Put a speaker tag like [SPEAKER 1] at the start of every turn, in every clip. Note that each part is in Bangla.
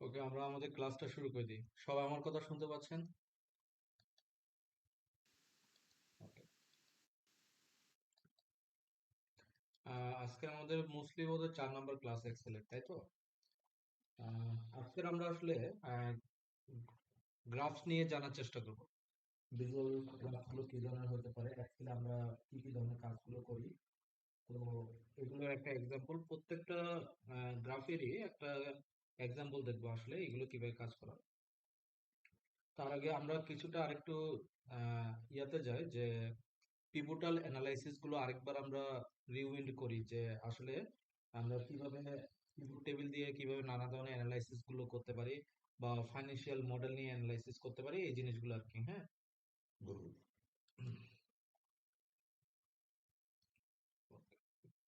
[SPEAKER 1] ওকে, আমরা আমাদের ক্লাসটা শুরু করে দিই। সবাই আমার কথা শুনতে পাচ্ছেন? ওকে। আজকে আমাদের মোস্টলি বোধহয় 4 নম্বর ক্লাস এক্সেলের, তাই তো? আজকে আমরা আসলে গ্রাফস নিয়ে জানার চেষ্টা করব। ভিজুয়াল গ্রাফগুলো কি ধরনের হতে পারে, অ্যাকচুয়ালি আমরা কি কি ধরনের কাজগুলো করি। তো এগুলোর একটা এক্সাম্পল, প্রত্যেকটা গ্রাফেরই একটা এক্সাম্পল দেখবো আসলে এগুলো কিভাবে কাজ করা। তার আগে আমরা কিছুটা আরেকটু ইয়াতে যাই যে পিভটাল অ্যানালাইসিস গুলো আরেকবার আমরা রিউইন্ড করি যে আসলে আমরা কিভাবে পিভট টেবিল দিয়ে কিভাবে নানা ধরনের অ্যানালাইসিস গুলো করতে পারি বা ফাইন্যান্সিয়াল মডেল নিয়ে অ্যানালাইসিস করতে পারি, এই জিনিসগুলো আর কি। হ্যাঁ, বলুন।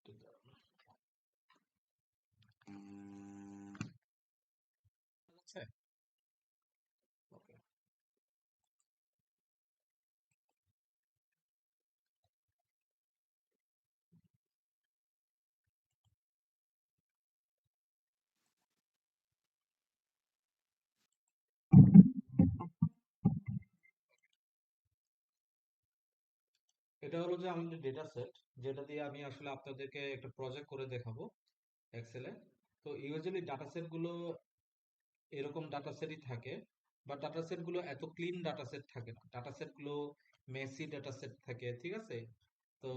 [SPEAKER 1] ঠিক আছে। ওকে, এটা হলো যে আমাদের ডেটা সেট, যেটা দিয়ে আমি আসলে আপনাদেরকে একটা প্রজেক্ট করে দেখাবো এক্সেলে। তো ইউজুয়ালি ডাটা সেট গুলো এরকম ডাটা সেটই থাকে, বা ডাটা সেট গুলো এত ক্লিন ডাটা সেট থাকে না। ডাটা সেট গুলো মেসি ডাটা সেট থাকে, ঠিক আছে। তো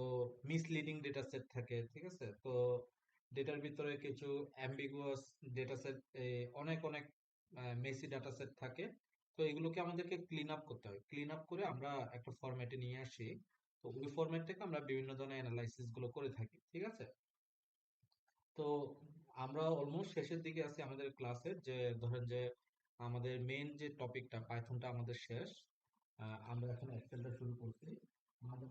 [SPEAKER 1] মিসলিডিং ডেটা সেট থাকে, ঠিক আছে। তো ডেটার ভিতরে কিছু অ্যাম্বিগুয়াস ডেটা সেট, অনেক অনেক মেসি ডাটা সেট থাকে। তো এগুলোকে আমাদেরকে ক্লিন আপ করতে হয়, ক্লিন আপ করে আমরা একটা ফরম্যাটে নিয়ে আসি। তো ওই ফরম্যাট থেকে আমরা বিভিন্ন ধরনের অ্যানালাইসিস গুলো করে থাকি, ঠিক আছে। তো আমরা অলমোস্ট শেষের দিকে আছি আমাদের ক্লাসের, যে ধরেন যে আমাদের মেইন যে টপিকটা পাইথনটা আমাদের শেষ। আমরা এখন এক্সেলটা শুরু করছি। আমাদের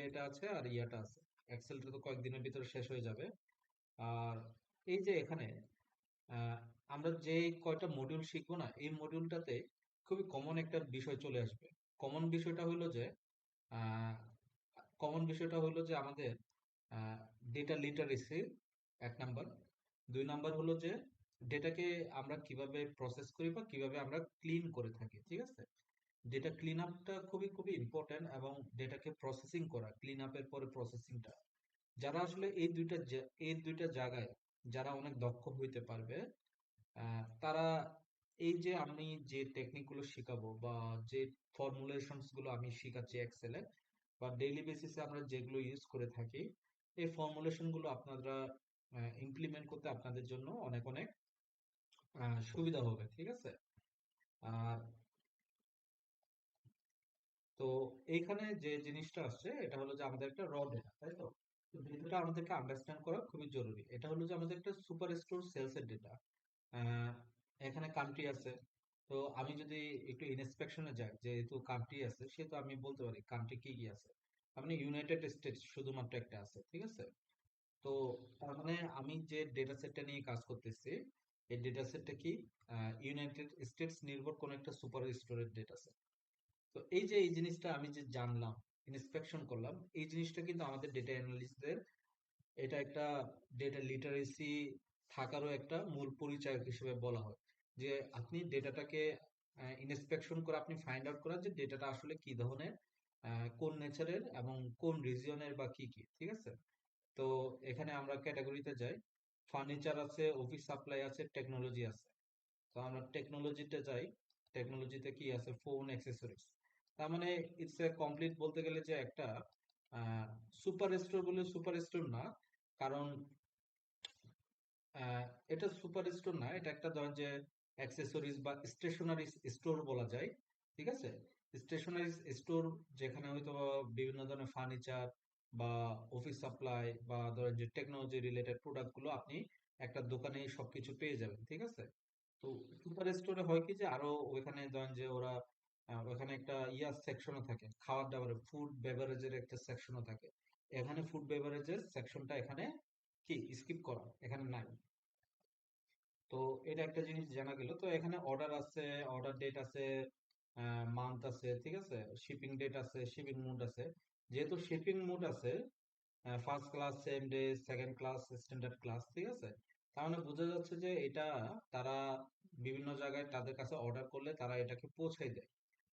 [SPEAKER 1] এটা আছে আর ইয়াটা আছে। এক্সেলটা তো কয়েকদিনের ভিতরে শেষ হয়ে যাবে। আর এই যে এখানে আহ, আমরা যে কয়টা মডিউল শিখবো না, এই মডিউলটাতে খুবই কমন একটা বিষয় চলে আসবে। কমন বিষয়টা হলো যে কমন বিষয়টা হলো যে আমাদের ডেটা লিটারেসি এক নাম্বার। 2 নাম্বার হলো যে ডেটাকে আমরা কিভাবে প্রসেস করি বা কিভাবে আমরা ক্লিন করে থাকি, ঠিক আছে। ডেটা ক্লিন আপটা খুবই খুবই ইম্পর্টেন্ট, এবং ডেটাকে প্রসেসিং করা, ক্লিন আপের পরে প্রসেসিংটা, যারা আসলে এই দুইটা জায়গায় যারা অনেক দক্ষ হইতে পারবে, তারা এই যে আমি যে টেকনিক গুলো শিখাবো বা যে ফর্মুলেশনস গুলো আমি শিখাচ্ছি এক্সেলে বা ডেইলি বেসিসে আমরা যেগুলো ইউজ করে থাকি, এই ফর্মুলেশন গুলো আপনারা ইমপ্লিমেন্ট করতে আপনাদের জন্য অনেক অনেক সুবিধা হবে, ঠিক আছে। আর তো এইখানে যে জিনিসটা আসছে এটা হলো যে আমাদের একটা র ডেটা, তাই তো। তো ডেটাটা আমাদেরকে আন্ডারস্ট্যান্ড করা খুবই জরুরি। এটা হলো যে আমাদের একটা সুপার স্টোর সেলস এর ডেটা। আহ, এখানে কান্ট্রি আছে। তো আমি যদি একটু ইন্সপেকশনে যাই, যেহেতু কান্ট্রি আছে সেহেতু আমি বলতে পারি কান্ট্রি কি কি আছে। মানে ইউনাইটেড স্টেটস শুধুমাত্র একটা আছে, ঠিক আছে। তো তার মানে আমি যে ডেটা সেটটা নিয়ে কাজ করতেছি, এই ডেটা সেটটা কি ইউনাইটেড স্টেটস নির্ভর কোন একটা সুপার স্টোরেজ ডেটা সেট। তো এই যে এই জিনিসটা আমি যে জানলাম, ইন্সপেকশন করলাম, এই জিনিসটা কিন্তু আমাদের ডেটা অ্যানালিস্টদের এটা একটা ডেটা লিটারেসি থাকারও একটা মূল পরিচয় হিসেবে বলা হয়। যে আপনি ডেটাটাকে ইন্সপেকশন করে আপনি ফাইন্ড আউট করা যে ডেটাটা আসলে কি ধরনের, কোন নেচারের এবং কোন রিজিয়নের বা কি কি, ঠিক আছে। তো এখানে আমরা ক্যাটাগরিতে যাই। ফার্নিচার আছে, অফিস সাপ্লাই আছে, টেকনোলজি আছে। তো আমরা টেকনোলজিতে যাই। টেকনোলজিতে কি আছে? Phone accessories. তার মানে ইটস এ কমপ্লিট বলতে গেলে যে একটা সুপার স্টোর বলে সুপার স্টোর না। কারণ আহ, এটা সুপার স্টোর না, এটা একটা ধরেন যে অ্যাক্সেসরিজ বা স্টেশনারি স্টোর বলা যায়, ঠিক আছে। স্টেশনারি স্টোর যেখানে হয়তো বিভিন্ন ধরনের ফার্নিচার বা অফিস সাপ্লাই বা ধরেন যে টেকনোলজি রিলেটেড প্রোডাক্ট গুলো আপনি একটা দোকানে সবকিছু পেয়ে যাবেন, ঠিক আছে। তো সুপার স্টোরে হয় কি যে আরো ওইখানে ধরেন যে ওরা ওখানে একটা সেকশনও থাকে, খাবার দাবারের ফুড বেভারেজের একটা সেকশনও থাকে। এখানে ফুড বেভারেজের সেকশনটা এখানে কি স্কিপ করা, এখানে নাই। তো এটা একটা জিনিস জানা গেল। তো এখানে অর্ডার আছে, অর্ডার ডেট আছে, মান্থ আছে, ঠিক আছে। শিপিং ডেট আছে, শিপিং মুড আছে। যেহেতু শিপিং মুড আছে, first class, same day, second class, standard class, ঠিক আছে। তার তার মানে বোঝা যাচ্ছে যে এটা তারা বিভিন্ন জায়গায় তাদের কাছে অর্ডার করলে তারা এটাকে পৌঁছাই দেয়।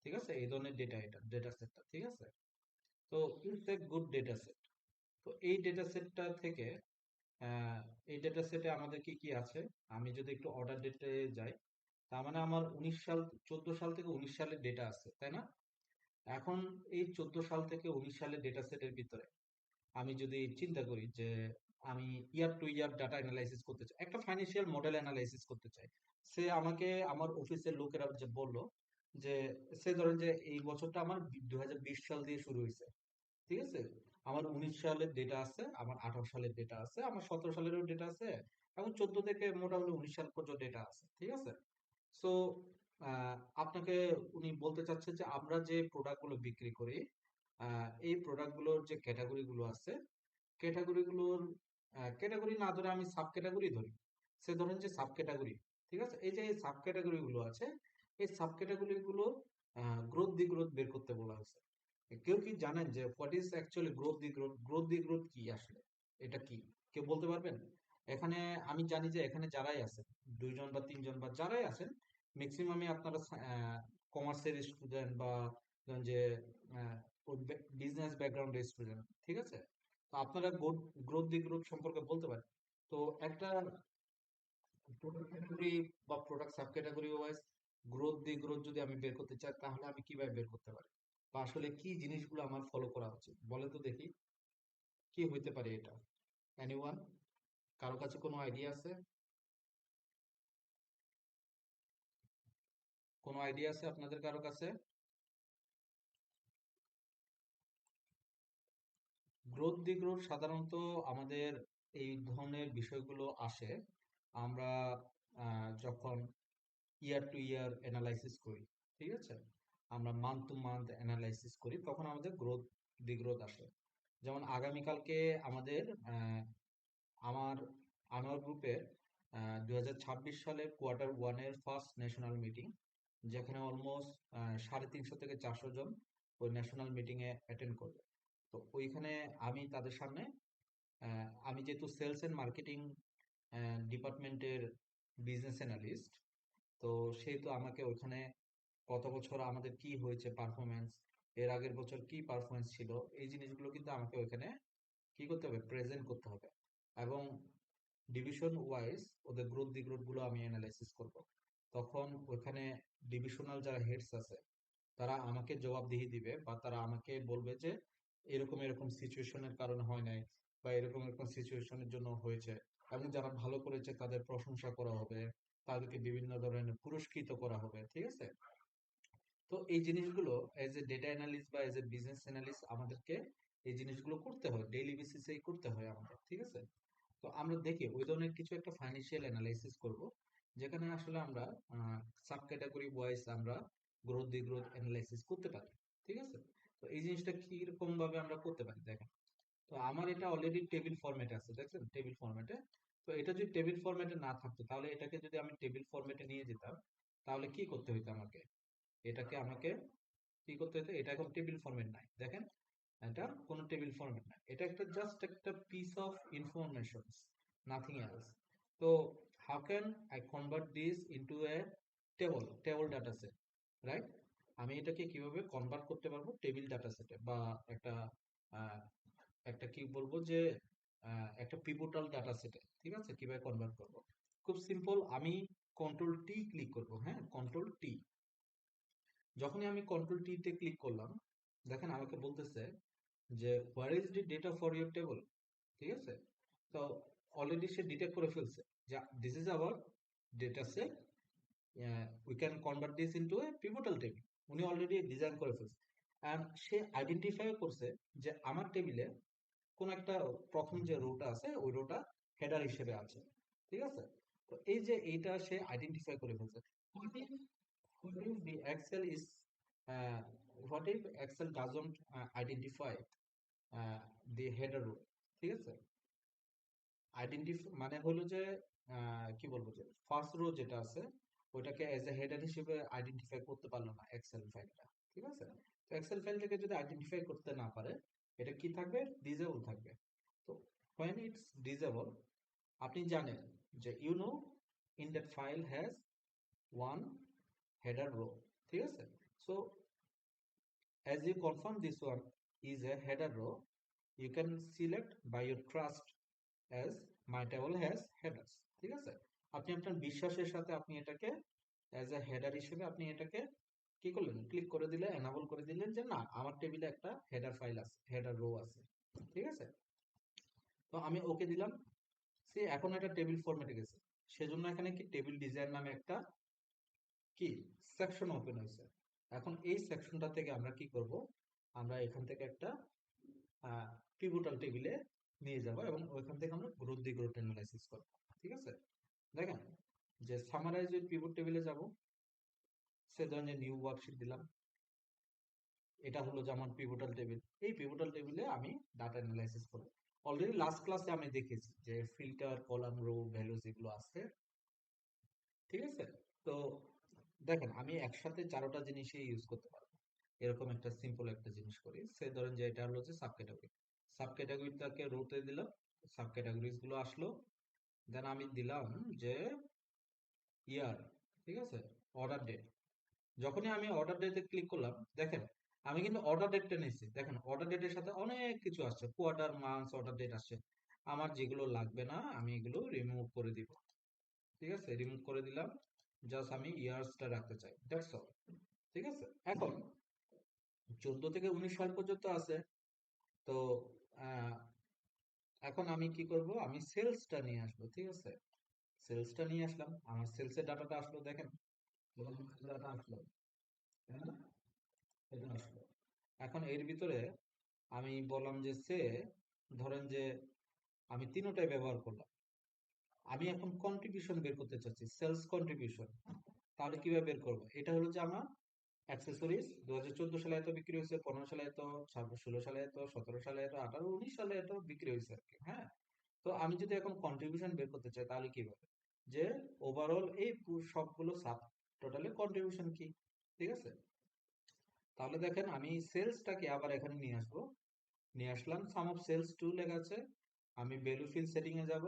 [SPEAKER 1] ঠিক আছে, এই ধরনের ডেটা, এটা ডেটা সেটটা, ঠিক আছে। তো it's a good data set. তো এই ডেটা সেটটা থেকে আহ, এই ডেটা সেটে আমাদের কি কি আছে, আমি যদি একটু অর্ডার ডেটে যাই, তার মানে আমার 19 সাল, 14 সাল থেকে 19 সালের ডেটা আছে, তাই না? এখন এই 14 সাল থেকে 19 সালের ডেটা সেটের ভিতরে আমি যদি চিন্তা করি যে আমি ইয়ার টু ইয়ার ডাটা অ্যানালাইসিস করতে চাই, একটা ফাইন্যান্সিয়াল মডেল অ্যানালাইসিস করতে চাই, সে আমাকে আমার অফিসের লোকেরা যে বললো যে, সে ধরেন যে এই বছরটা আমার 2020 সাল দিয়ে শুরু হয়েছে, ঠিক আছে। আমার 19 সালের ডেটা আছে, আমার 18 সালের ডেটা আছে, আমার 17 সালেরও ডেটা আছে, এবং 14 থেকে মোটামুটি 19 সাল পর্যন্ত ডেটা আছে, ঠিক আছে। সো আপনাকে উনি বলতে চাচ্ছে যে আমরা যে প্রোডাক্ট গুলো বিক্রি করি, এই প্রোডাক্ট গুলোর যে ক্যাটাগরি গুলো আছে, ক্যাটাগরি গুলোর ক্যাটাগরি না ধরে আমি সাব ক্যাটাগরি ধরি, সে ধরেন যে সাব ক্যাটাগরি, ঠিক আছে। এই যে সাব ক্যাটাগরি গুলো আছে, এই সাব ক্যাটাগরি গুলো গ্রোথ দি গ্রোথ বের করতে বলা হয়েছে। কেউ কি জানেন যে what is actually growth the growth? Growth the growth কি আসলে, এটা কি কেউ বলতে পারবেন? এখানে আমি জানি যে এখানে যারাই আছেন, 2 জন বা 3 জন বা যারাই আছেন, ম্যাক্সিমামই আপনারা কমার্সের স্টুডেন্ট বা ধরেন যে বিজনেস ব্যাকগ্রাউন্ডের স্টুডেন্ট, ঠিক আছে। তো আপনারা গ্রোথ দি গ্রোথ সম্পর্কে বলতে পারেন। তো একটা প্রোডাক্ট ক্যাটাগরি বা product sub category wise growth the growth যদি আমি বের করতে চাই, তাহলে আমি কিভাবে বের করতে পারি, বা আসলে কি জিনিসগুলো আমার ফলো করা উচিত, বলে তো দেখি কি হইতে পারে এটা। এনিওয়ান, কারো কাছে কোনো আইডিয়া আছে? কোনো আইডিয়া আছে আপনাদের কারো কাছে? গ্রোথ দি গ্রোথ সাধারণত আমাদের এই ধরনের বিষয়গুলো আসে আমরা যখন ইয়ার টু ইয়ার অ্যানালাইসিস করি, ঠিক আছে। আমরা মান্থ টু মান্থ অ্যানালাইসিস করি, তখন আমাদের গ্রোথ দি গ্রোথ আসে। যেমন আগামীকালকে আমাদের আমার আমার গ্রুপের 2026 সালের কোয়ার্টার 1-এর ফার্স্ট ন্যাশনাল মিটিং, যেখানে অলমোস্ট 350 থেকে 400 জন ওই ন্যাশনাল মিটিং এ অ্যাটেন্ড করবে। তো ওইখানে আমি তাদের সামনে, আমি যেহেতু সেলস এন্ড মার্কেটিং ডিপার্টমেন্টের বিজনেস অ্যানালিস্ট, তো সেহেতু আমাকে ওইখানে গত বছর আমাদের কি হয়েছে পারফরমেন্স, এর আগের বছর কি পারফরমেন্স ছিল, এই জিনিসগুলো কিন্তু আমাকে ওইখানে কি করতে হবে, প্রেজেন্ট করতে হবে। এবং ডিভিশন ওয়াইজ ওদের গ্রোথ দিগ্রোথ গুলো আমি অ্যানালাইসিস করব। তখন ওখানে ডিভিশনাল যারা হেডস আছে, তারা আমাকে জবাবদিহি দিবে, বা তারা আমাকে বলবে যে এরকম এরকম সিচুয়েশনের কারণে হয় নাই, বা এরকম এরকম সিচুয়েশনের জন্য হয়েছে। এবং যারা ভালো করেছে তাদের প্রশংসা করা হবে, তাদেরকে বিভিন্ন ধরনের পুরস্কৃত করা হবে, ঠিক আছে। তো এই জিনিসগুলো এজ এ ডেটা অ্যানালিস্ট বা এজ এ বিজনেস অ্যানালিস্ট আমাদেরকে এই জিনিসগুলো করতে হয়, ডেইলি বেসিসেই করতে হয় আমাদের, ঠিক আছে। তো আমরা দেখি ওই ধরনের কিছু একটা ফাইন্যান্সিয়াল অ্যানালাইসিস করব, যেখানে আসলে আমরা সাব ক্যাটাগরি ওয়াইজ আমরা গ্রোথ দি গ্রোথ অ্যানালাইসিস করতে পারি, ঠিক আছে। তো এই জিনিসটা কি রকম ভাবে আমরা করতে পারি দেখেন। তো আমার এটা অলরেডি টেবিল ফরম্যাটে আছে, দেখছেন টেবিল ফরম্যাটে। তো এটা যদি টেবিল ফরম্যাটে না থাকতো, তাহলে এটাকে যদি আমি টেবিল ফরম্যাটে নিয়ে যেতাম, তাহলে কি করতে হতো আমাকে, এটাকে আমাকে কি করতে হতো, এটা এখন টেবিল ফরম্যাট নাই, দেখেন এটা কোনো টেবিল ফরম্যাট না, এটা একটা জাস্ট একটা piece of information, nothing else. তো how can I convert this into a table data set, right? আমি এটাকে কিভাবে কনভার্ট করতে পারবো টেবিল ডাটা সেটে, বা একটা আহ, একটা কি বলবো যে একটা পিভটাল ডাটা সেটে, ঠিক আছে, কিভাবে কনভার্ট করব? খুব সিম্পল, আমি কন্ট্রোল টি ক্লিক করব, হ্যাঁ কন্ট্রোল টি। যখনই আমি কন্ট্রোল টি তে ক্লিক করলাম, দেখেন আমাকে বলতেছে যে where is the data for your table, ঠিক আছে। তো অলরেডি সে ডিটেক্ট করে ফেলছে যে this is our data set, we can convert this into a pivotal table. উনি অলরেডি ডিজাইন করে ফেলছে। অ্যান্ড সে আইডেন্টিফাই করছে যে আমার টেবিলে কোন একটা প্রথম যে রোটা আছে ওই রোটা হেডার হিসেবে আছে, ঠিক আছে। তো এই যে এইটা সে আইডেন্টিফাই করে ফেলছে। What if the Excel is what if Excel doesn't identify the header row, ঠিক আছে। আইডেন্টিফাই মানে হলো যে কি বলবো, যে ফার্স্ট রো যেটা আছে ওইটাকে এজ এ হেডার হিসেবে আইডেন্টিফাই করতে পারলো না এক্সেল ফাইলটা, ঠিক আছে। তো এক্সেল ফাইলটাকে যদি আইডেন্টিফাই করতে না পারে, এটা কি থাকবে, ডিজেবল থাকবে। তো when it's disable, আপনি জানেন যে you know in that file has one header row, ঠিক আছে? So as you confirm this one is a header row, you can select by your trust as my table has headers, ঠিক আছে? আপনি আপনার বিশ্বাসের সাথে আপনি এটাকে অ্যাজ এ হেডার হিসেবে আপনি এটাকে কি করলেন, ক্লিক করে দিলে, এনাবল করে দিলেন যে না আমার টেবিলে একটা হেডার ফাইল আছে, হেডার রো আছে, ঠিক আছে? তো আমি ওকে দিলাম। সে এখন একটা টেবিল ফরম্যাটে গেছে, সেজন্য এখানে কি টেবিল ডিজাইন নামে একটা কি সেকশন ওপেন হয়েছে। এখন এই সেকশনটা থেকে আমরা কি করব, আমরা এখান থেকে একটা পিভটাল টেবিলে নিয়ে যাব এবং ওইখান থেকে আমরা গ্রুপ দি গ্রুপ অ্যানালাইসিস করব, ঠিক আছে? দেখেন যে সামারাইজ উইথ পিভট টেবিলে যাব, সে ধরেন যে নিউ ওয়ার্কশিট দিলাম, এটা হলো যে আমার পিভটাল টেবিল। এই পিভটাল টেবিলে আমি ডাটা অ্যানালাইসিস করব। অলরেডি লাস্ট ক্লাসে আমি দেখেছি যে ফিল্টার, কলাম, রো, ভ্যালু যেগুলো আছে, ঠিক আছে? তো দেখেন আমি একসাথে চারোটা জিনিসই ইউজ করতে পারবো, এরকম একটা সিম্পল একটা জিনিস করি। সে ধরেন যে এটা হলো যে সাব ক্যাটাগরি, সাব ক্যাটাগরিটাকে রোতে দিলাম, সাব ক্যাটাগরিজ গুলো আসলো, দেন আমি দিলাম যে ইয়ার, ঠিক আছে, অর্ডার ডেট। যখনই আমি অর্ডার ডেটে ক্লিক করলাম, দেখেন আমি কিন্তু অর্ডার ডেটটা নিয়েছি, দেখেন অর্ডার ডেটের সাথে অনেক কিছু আসছে, কোয়ার্টার, মান্থ, অর্ডার ডেট আসছে। আমার যেগুলো লাগবে না আমি এগুলো রিমুভ করে দিব, ঠিক আছে? রিমুভ করে দিলাম, জাস্ট আমি ইয়ার্সটা রাখতে চাই, দ্যাটস অল, ঠিক আছে? এখন 14 থেকে 19 সাল পর্যন্ত আছে। তো আহ, এখন আমি কি করব, আমি সেলসটা নিয়ে আসবো, ঠিক আছে? সেলসটা নিয়ে আসলাম, আমার সেলসের ডাটাটা আসলো, দেখেন ডাটা আসলো, তাই না? এটা আসলো। এখন এর ভিতরে আমি বললাম যে সে ধরেন যে আমি তিনোটাই ব্যবহার করলাম, আমি এখন কন্ট্রিবিউশন বের করতে চাচ্ছি, সেলস কন্ট্রিবিউশন। তাহলে কিভাবে বের করবো? এটা হলো যে আমার অ্যাক্সেসরিজ 2014 সালে এত বিক্রি হয়েছে, 15 সালে এত, 16 সালে এত, 17 সালে এত, 18 19 সালে এত বিক্রি হয়েছে আর কি, হ্যাঁ? তো আমি যদি এখন কন্ট্রিবিউশন বের করতে চাই তাহলে কিভাবে, যে ওভারঅল এই সবগুলো সাব টোটালে কন্ট্রিবিউশন কি, ঠিক আছে? তাহলে দেখেন আমি সেলসটাকে আবার এখানে নিয়ে আসবো, নিয়ে আসলাম, সাম অফ সেলস টু লেখা আছে, আমি ভ্যালু ফিল সেটিং এ যাব।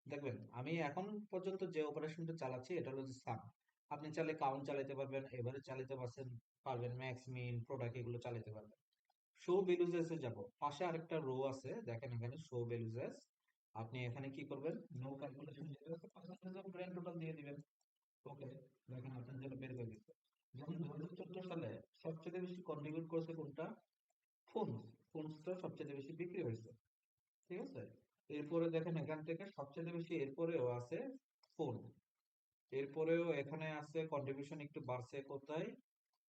[SPEAKER 1] দেখবেন আমি এখন পর্যন্ত যে অপারেশনটা চালাচ্ছি এটা হলো যে সাম। আপনি চাইলে কাউন্ট চালাতে পারবেন, এবারে চালাতে পারবেন ম্যাক্স, মিন, প্রোডাক্ট, এগুলো চালাতে পারবেন। শো ভ্যালুজেস এ যাব, পাশে আরেকটা রো আছে, দেখেন এখানে শো ভ্যালুজেস। আপনি এখানে কি করবেন, নো ক্যালকুলেশন গ্র্যান্ড টোটাল দিয়ে দিবেন, ওকে? দেখেন আপনার জন্য বের হয়ে গেছে। যেমন 2014 সালে সবচেয়ে বেশি কন্ট্রিবিউট করছে কোনটা, ফোন, ফোনসটা সবচেয়ে বেশি বিক্রি হয়েছে, ঠিক আছে? এরপরে দেখেন এখান থেকে সবচেয়ে বেশি এরপরেও আছে ফোন, এরপরেও এখানে আছে কন্ট্রিবিউশন একটু বাড়ছে কোথায়,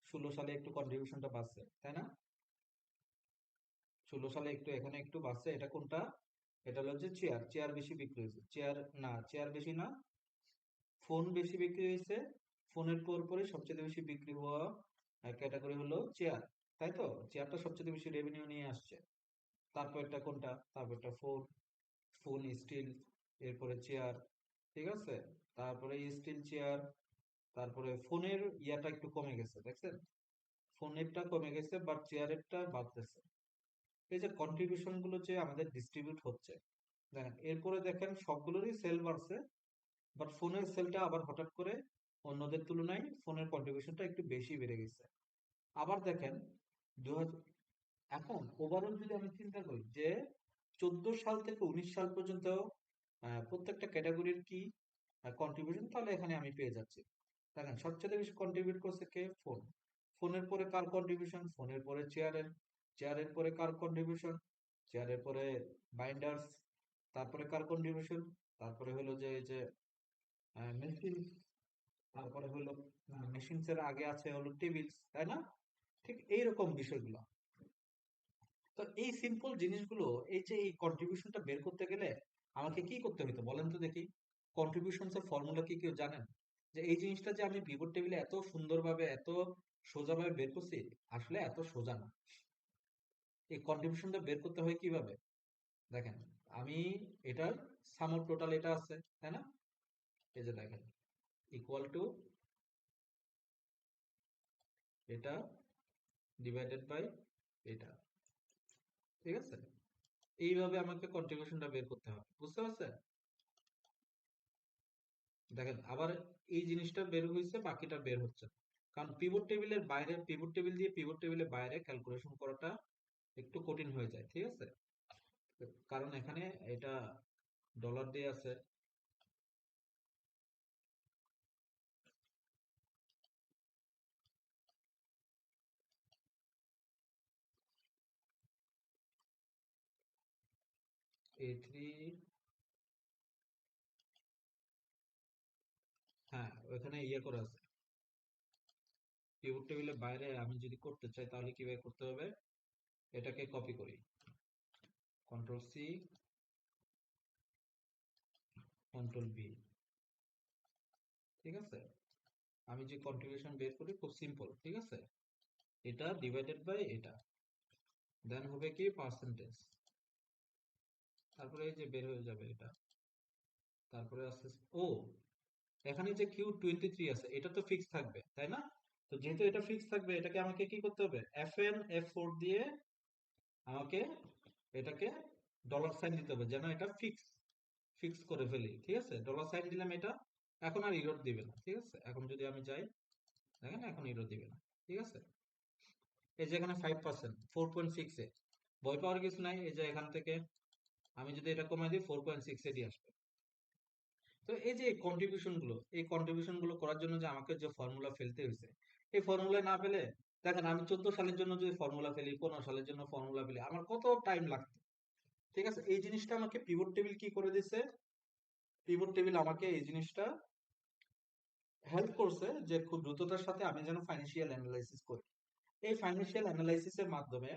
[SPEAKER 1] 16 সালে একটু কন্ট্রিবিউশনটা বাড়ছে, তাই না? 16 সালে একটু, এখানে একটু বাড়ছে, এটা কোনটা, এটা হলো যে চেয়ার, চেয়ার বেশি বিক্রি হয়েছে, চেয়ার না, চেয়ার বেশি না, ফোন বেশি বিক্রি হয়েছে। ফোনের পর পরে সবচেয়ে বেশি বিক্রি হওয়া ক্যাটাগরি হলো চেয়ার, তাই তো? চেয়ারটা সবচেয়ে বেশি রেভিনিউ নিয়ে আসছে। তারপরটা কোনটা, তারপরটা ফোন, ফোন, স্টিল, এরপরে চেয়ার, ঠিক আছে? তারপরে স্টিল, চেয়ার, তারপরে ফোনের ইয়াটা একটু কমে গেছে, দেখছেন? ফোনেরটা কমে গেছে বাট চেয়ারেরটা বাড়তেছে। এই যে কন্ট্রিবিউশন গুলো যে আমাদের ডিস্ট্রিবিউট হচ্ছে, দেখেন এরপরে দেখেন সবগুলোরই সেল বাড়ছে, বাট ফোনের সেলটা আবার হঠাৎ করে অন্যদের তুলনায় ফোনের কন্ট্রিবিউশনটা একটু বেশি বেড়ে গেছে। আবার দেখেন 2000, এখন ওভারঅল যদি আমি চিন্তা করি যে 14 সাল থেকে 19 সাল পর্যন্ত প্রত্যেকটা ক্যাটাগরির কি কন্ট্রিবিউশন, তাহলে এখানে আমি পেয়ে যাচ্ছি। দেখেন সবচেয়ে বেশি কন্ট্রিবিউট করছে কে, ফোন। ফোনের পরে কার কন্ট্রিবিউশন, ফোনের পরে চেয়ারের, চেয়ারের পরে কার কন্ট্রিবিউশন, চেয়ারের পরে বাইন্ডার্স, তারপরে কার কন্ট্রিবিউশন, তারপরে হলো যে এই যে মেশিন, তারপরে হলো মেশিনস এর আগে আছে হলো টেবিলস, তাই না? ঠিক এইরকম বিষয়গুলো। তো এই সিম্পল জিনিসগুলো, এই যে এই কন্ট্রিবিউশনটা বের করতে গেলে আমাকে কি করতে হতো বলেন তো দেখি, কন্ট্রিবিউশনস এর ফর্মুলা কি কেউ জানেন? যে এই জিনিসটা যে আমি পিভট টেবিলে এত সুন্দরভাবে এত সোজাভাবে বের করছি, আসলে এত সোজা না। এই কন্ট্রিবিউশনটা বের করতে হয় কিভাবে, দেখেন আমি এটার সাম অফ টোটাল এটা আছে, তাই না? এই যে দেখেন ইকুয়াল টু এটা ডিভাইডেড বাই এটা, ঠিক আছে? এইভাবে আমাকে কন্ট্রিবিউশনটা বের করতে হবে, বুঝতে পারছেন? দেখেন আবার এই জিনিসটা বের হয়েছে, বাকিটা বের হচ্ছে না। কারণ পিভট টেবিলের বাইরে, পিভট টেবিল দিয়ে পিভট টেবিলের বাইরে ক্যালকুলেশন করাটা একটু কঠিন হয়ে যায়, ঠিক আছে? কারণ এখানে এটা ডলার দিয়ে আছে। A3, হ্যাঁ ওখানে ইয়ে করে আছে। পিভট টেবিলের বাইরে আমি যদি করতে চাই তাহলে কিভাবে করতে হবে? এটাকে কপি করি, কন্ট্রোল সি, কন্ট্রোল ভি, ঠিক আছে? আমি যে কন্ট্রিবিউশন বের করি খুব সিম্পল, ঠিক আছে? এটা ডিভাইডেড বাই এটা, দেন হবে কি পার্সেন্টেজ, তারপরে এই যে বের হয়ে যাবে এটা, তারপরে আছে ও, এখানে যে Q23 আছে এটা তো ফিক্স থাকবে তাই না? তো যেহেতু এটা ফিক্স থাকবে, এটাকে আমাকে কি করতে হবে? FN F4 দিয়ে আমাকে এটাকে ডলার সাইন দিতে হবে, যেন এটা ফিক্স ফিক্স করে ফেলি, ঠিক আছে? ডলার সাইন দিলাম এটা, এখন আর ইরর দিবে না, ঠিক আছে? এখন যদি আমি যাই, দেখেন এখন ইরর দিবে না, ঠিক আছে? এই যে এখানে 5%, 4.6 এ ভয় পাওয়ার কিছু নাই। এই যে এখান থেকে আমি যদি এটা কমাই দিই 4.6 এ দিয়ে আসবে। তো এই যে কন্ট্রিবিউশন গুলো, এই কন্ট্রিবিউশন গুলো করার জন্য যে আমাকে যে ফর্মুলা ফেলতে হয়েছে, এই ফর্মুলা না ফেলে, দেখেন আমি 14 সালের জন্য যদি ফর্মুলা ফেলি, 15 সালের জন্য ফর্মুলা ফেলি, আমার কত টাইম লাগতো, ঠিক আছে? এই জিনিসটা আমাকে পিভট টেবিল কি করে দিছে? পিভট টেবিল আমাকে এই জিনিসটা হেল্প করছে যে খুব দ্রুততার সাথে আমি যেন ফাইন্যান্সিয়াল অ্যানালাইসিস করি। এই ফাইন্যান্সিয়াল অ্যানালাইসিসের মাধ্যমে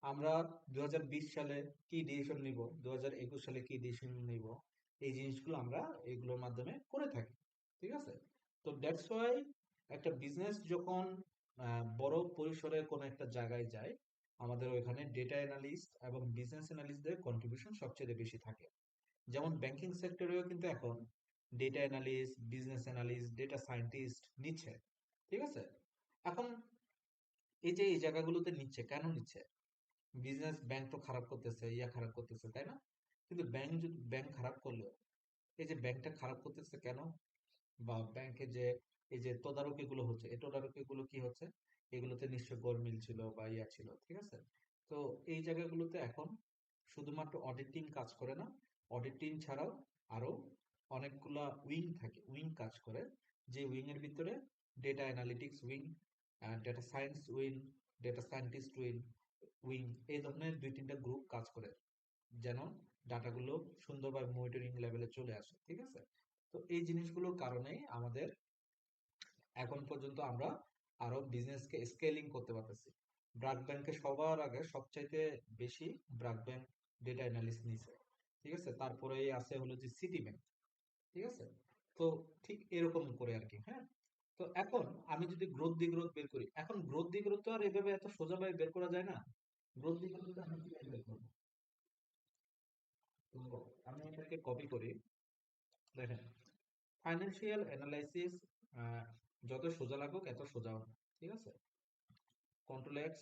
[SPEAKER 1] আমরা 2020 সালে কি ডিসিশন নিব, 2021 সালে কি ডিসিশন নিব, এই জিনিসগুলো আমরা এগুলোর মাধ্যমে করে থাকি, ঠিক আছে? তো দ্যাটস ওয়াই একটা বিজনেস যখন বড় পরিসরে কোনো একটা জায়গায় যায়, আমাদের ওইখানে ডেটা অ্যানালিস্ট এবং বিজনেস অ্যানালিস্টদের কন্ট্রিবিউশন সবচেয়ে বেশি থাকে। যেমন ব্যাংকিং সেক্টরেও কিন্তু এখন data analyst, business analyst, data scientist নিচ্ছে, ঠিক আছে? এখন এই যে এই জায়গাগুলোতে নিচ্ছে, কেন নিচ্ছে? বিজনেস, ব্যাংক তো খারাপ করতেছে, ইয়া খারাপ করতেছে, তাই না? কিন্তু ব্যাংক যদি ব্যাংক খারাপ করলো, এই যে ব্যাংকটা খারাপ করতেছে কেন? বা ব্যাংকে যে এই যে তদারকি গুলো হচ্ছে, এই তদারকি গুলো কি হচ্ছে? এগুলোতে নিশ্চয় গোলমিল ছিল বা ইয়া ছিল, ঠিক আছে? তো এই জায়গাগুলোতে এখন শুধুমাত্র অডিটিং কাজ করে না, অডিটিং ছাড়াও আরো অনেকগুলা উইং থাকে, উইং কাজ করে। যে উইং এর ভিতরে data analytics wing, data science wing, data scientist wing wing এই ধরনের দুই তিনটা গ্রুপ কাজ করে, যেন ডাটাগুলো সুন্দরভাবে মনিটরিং লেভেলে চলে আসে, ঠিক আছে? তো এই জিনিসগুলোর কারণেই আমাদের এখন পর্যন্ত আমরা আরো বিজনেসকে স্কেলিং করতে পারতেছি। ব্র্যাক ব্যাংকে সবার আগে সবচাইতে বেশি ব্র্যাক ব্যাংক ডেটা অ্যানালিস্ট নিছে, ঠিক আছে? তারপরে আছে হলো যে সিটি ব্যাংক, ঠিক আছে? তো ঠিক এরকম করে আর কি, হ্যাঁ। তো এখন আমি যদি গ্রোথ দি গ্রোথ বের করি, এখন গ্রোথ দি গ্রোথ তো আর এভাবে এত সোজাভাবে বের করা যায় না। গ্রোথ দি গ্রোথ আমি কিভাবে বের করবো? তো আমি এটাকে কপি করি, দেখেন ফাইন্যান্সিয়াল অ্যানালাইসিস যত সোজা লাগুক এত সোজাও না, ঠিক আছে? Control X,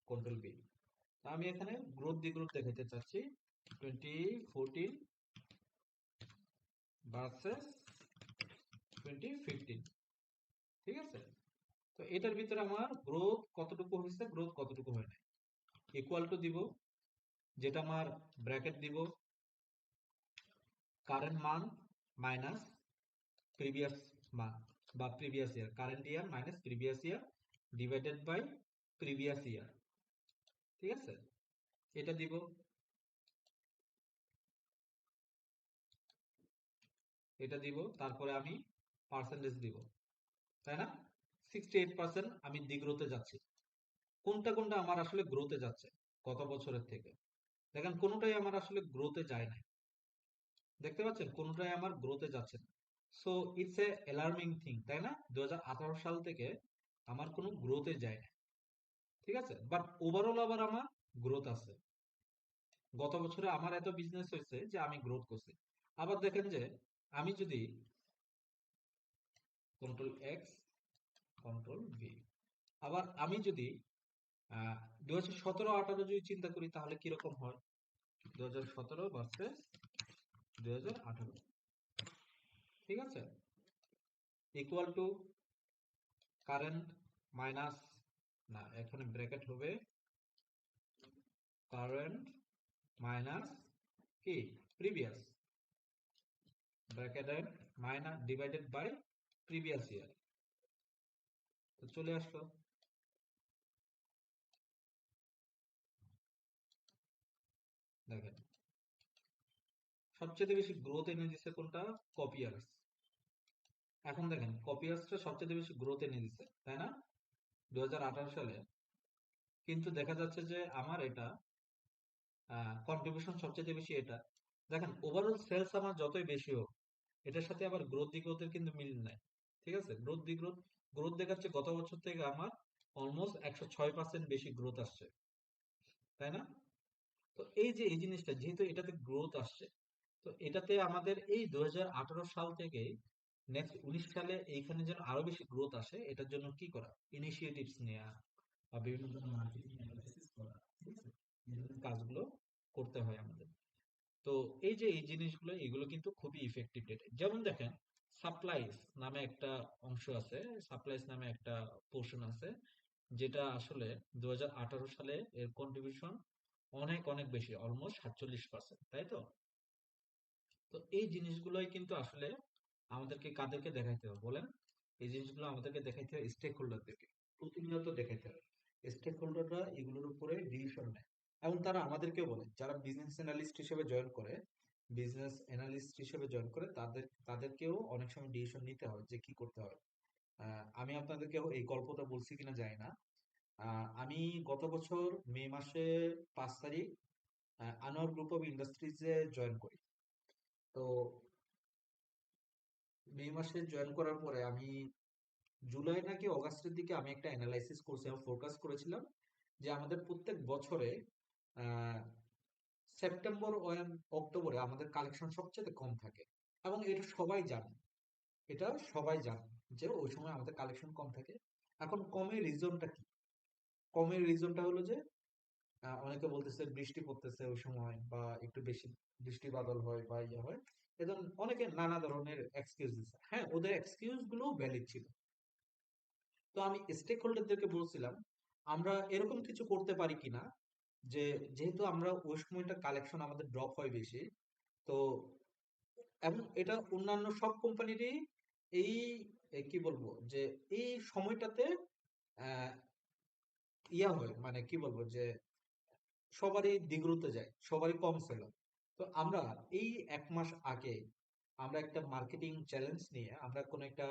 [SPEAKER 1] control B. আমি এখানে গ্রোথ দি গ্রোথ দেখাতে চাচ্ছি, 2014 ভার্সেস 2015, ঠিক আছে? তো এটার ভিতরে আমার গ্রোথ কতটুকু হয়েছে, গ্রোথ কতটুকু হয় নাই, ইকুয়াল টু দিব, যেটা আমার ব্র্যাকেট দিব, current month minus previous month বা previous year, current year minus previous year divided by previous year, ঠিক আছে? এটা দিব, এটা দিব, তারপরে আমি পার্সেন্টেজ দিব, তাই না? 68% আমি দিগ্রোথে যাচ্ছি। কোনটা কোনটা আমার আসলে গ্রোথে যাচ্ছে গত বছরের থেকে? দেখেন কোনোটাই আমার আসলে গ্রোথে যায় না, দেখতে পাচ্ছেন কোনোটাই আমার গ্রোথে যাচ্ছে না। So it's a alarming thing, তাই না? 2018 সাল থেকে আমার কোনো গ্রোথে যায় না, ঠিক আছে? বাট ওভারঅল আবার আমার গ্রোথ আছে। গত বছরে আমার এত বিজনেস হয়েছে যে আমি গ্রোথ করছি। আবার দেখেন যে আমি যদি কন্ট্রোল এক্স, কন্ট্রোল ভি, আবার আমি যদি 2017-18 যদি চিন্তা করি তাহলে কিরকম হয়? 2017 ভার্সেস 2018, ঠিক আছে, ইকুয়াল টু কারেন্ট মাইনাস, না এখানে ব্র্যাকেট হবে কারেন্ট মাইনাস কি প্রিভিয়াস, ব্র্যাকেটের minus divided by previous year. তো চলে আসলো, দেখেন সবচেয়ে বেশি গ্রোথ এনে দিচ্ছে কোনটা, কপিয়ার্স। এখন দেখেন কপিয়ার্সটা সবচেয়ে বেশি গ্রোথ এনে দিচ্ছে, তাই না, 2018 সালে। কিন্তু দেখা যাচ্ছে যে আমার এটা কন্ট্রিবিউশন সবচেয়ে বেশি এটা। দেখেন ওভারঅল সেলস আমার যতই বেশি হোক, এটার সাথে আবার গ্রোথ দিগ্রোথের কিন্তু মিল নাই। ঠিক আছে, গ্রোথ দিগ্রোথ, গ্রোথ দেখাচ্ছে গত বছর থেকে আমার অলমোস্ট 106% বেশি গ্রোথ আসছে, তাই না। তো এই যে এই জিনিসটা যেহেতু এটাতে গ্রোথ আসছে, তো এটাতে আমাদের এই 2018 সাল থেকে নেক্সট 19 সালে এইখানে যেন আরো বেশি গ্রোথ আসে, এটার জন্য কি করা, ইনিশিয়েটিভস নেওয়া বা বিভিন্ন ধরনের মার্কেটিং অ্যানালাইসিস করা, ঠিক আছে, এই ধরনের কাজগুলো করতে হয় আমাদের। তো এই যে এই জিনিসগুলো এগুলো কিন্তু খুবই ইফেক্টিভ ডেটা। যেমন দেখেন সাপ্লাইস নামে একটা অংশ আছে, সাপ্লাইস নামে একটা পোর্শন আছে, যেটা আসলে 2018 সালে এর কন্ট্রিবিউশন অনেক অনেক বেশি, অলমোস্ট 47%, তাই তো। তো এই জিনিসগুলোই কিন্তু আসলে আমাদেরকে কাদেরকে দেখাইতে হবে বলেন, এই জিনিসগুলো আমাদেরকে দেখাইতে হবে স্টেক হোল্ডারদেরকে, প্রতিনিয়ত দেখাইতে হবে। স্টেক হোল্ডাররা এগুলোর উপরে ডিসিশন নেয়, এবং তারা আমাদেরকে বলে, যারা বিজনেস অ্যানালিস্ট হিসেবে জয়েন করে, বিজনেস অ্যানালিস্ট হিসেবে জয়েন করে তাদেরকেও অনেক সময় ডিসিশন নিতে হয় যে কি করতে হবে। আমি আপনাদেরকে এই গল্পটা বলছি কিনা জানি না। আমি গত বছর মে মাসে 5 তারিখ আনোয়ার গ্রুপ অফ ইন্ডাস্ট্রিজে জয়েন করি। তো মে মাসে জয়েন করার পরে আমি জুলাই নাকি অগাস্টের দিকে আমি একটা অ্যানালাইসিস করছিলাম, ফোরকাস্ট করেছিলাম যে আমাদের প্রত্যেক বছরে আহ, সেপ্টেম্বর ও অক্টোবরে আমাদের কালেকশন সবচেয়ে কম থাকে, এবং এটা সবাই জানে, এটা সবাই জানে যে ওই সময় আমাদের কালেকশন কম থাকে। এখন কমের রিজনটা কি, কমের রিজনটা হলো যে অনেকে বলতেছে বৃষ্টি পড়তেছে ওই সময়, বা একটু বেশি বৃষ্টি বাদল হয় বা ইয়ে হয়, এবং অনেকে নানা ধরনের এক্সকিউজ দিচ্ছে। হ্যাঁ, ওদের এক্সকিউজ গুলো ভ্যালিড ছিল। তো আমি স্টেক হোল্ডারদেরকে বলছিলাম আমরা এরকম কিছু করতে পারি কিনা, যে যেহেতু আমরা ওই সময়টা কালেকশন আমাদের ড্রপ হয় বেশি, তো এবং এটা অন্যান্য সব কোম্পানিরই এই কি বলবো যে এই সময়টাতে আহ, ইয়া হয়, মানে কি বলবো যে সবারই দ্বিগুরুতে যায়, সবারই কম সেল হয়। তো আমরা এই 1 মাস আগে আমরা একটা মার্কেটিং চ্যালেঞ্জ নিয়ে আমরা কোনো একটা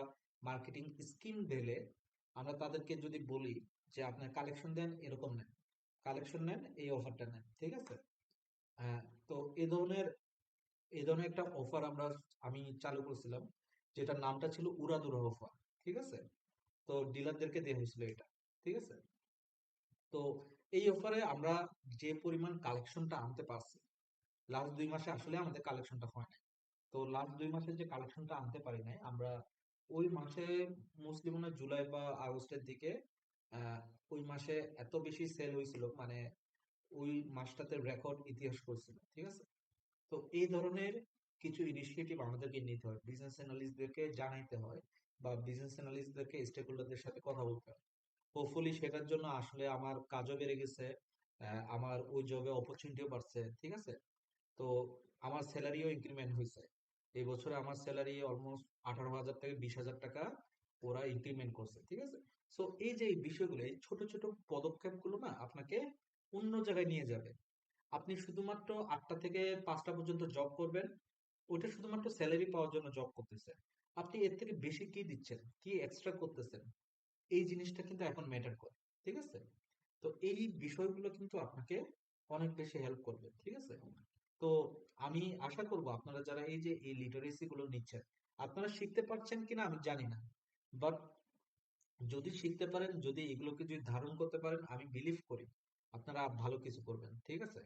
[SPEAKER 1] মার্কেটিং স্কিম ঢেলে আমরা তাদেরকে যদি বলি যে আপনার কালেকশন দেন এরকম নেন, কালেকশন নেন এই অফারটা নেন, ঠিক আছে। হ্যাঁ, তো এই ধরনের একটা অফার আমি চালু করছিলাম, যেটার নামটা ছিল উড়াদুরা অফার, ঠিক আছে। তো ডিলারদেরকে দেওয়া হয়েছিল এটা, ঠিক আছে। তো এই অফারে আমরা যে পরিমাণ কালেকশনটা আনতে পারছি, লাস্ট 2 মাসে আসলে আমাদের কালেকশনটা হয় নাই। তো লাস্ট 2 মাসের যে কালেকশনটা আনতে পারি নাই আমরা, ওই মাসে মুসলিম মনে হয় জুলাই বা আগস্টের দিকে আহ, ওই মাসে এত বেশি সেল হয়েছিল, মানে ওই মাসটাতে রেকর্ড ইতিহাস করছিল, ঠিক আছে। তো এই ধরনের কিছু ইনিশিয়েটিভ আমাদেরকে নিতে হয়, বিজনেস অ্যানালিস্টদেরকে জানাইতে হয়, বা বিজনেস অ্যানালিস্টদেরকে স্টেক হোল্ডারদের সাথে কথা বলতে হয়। হোপফুলি সেটার জন্য আসলে আমার কাজও বেড়ে গেছে, আমার ওই জবে অপরচুনিটিও বাড়ছে, ঠিক আছে। তো আমার স্যালারিও ইনক্রিমেন্ট হয়েছে, এই বছরে আমার স্যালারি অলমোস্ট 18,000 থেকে 20,000 টাকা ওরা ইনক্রিমেন্ট করছে, ঠিক আছে। সো এই যে এই বিষয়গুলো, এই ছোট ছোট পদক্ষেপগুলো না আপনাকে অন্য জায়গায় নিয়ে যাবে। আপনি শুধুমাত্র 8টা থেকে 5টা পর্যন্ত জব করবেন, ওইটা শুধুমাত্র স্যালারি পাওয়ার জন্য জব করতেছেন। আপনি এর থেকে বেশি কি দিচ্ছেন, কি এক্সট্রা করতেছেন, এই জিনিসটা কিন্তু এখন ম্যাটার করে, ঠিক আছে। তো এই বিষয়গুলো কিন্তু আপনাকে অনেক বেশি হেল্প করবে, ঠিক আছে। তো আমি আশা করব আপনারা যারা এই যে এই লিটারেসি গুলো নিচ্ছেন, আপনারা শিখতে পারছেন কিনা আমি জানি না, বাট যদি শিখতে পারেন, যদি এগুলোকে যদি ধারণ করতে পারেন, আমি বিলিভ করি আপনারা ভালো কিছু করবেন, ঠিক আছে।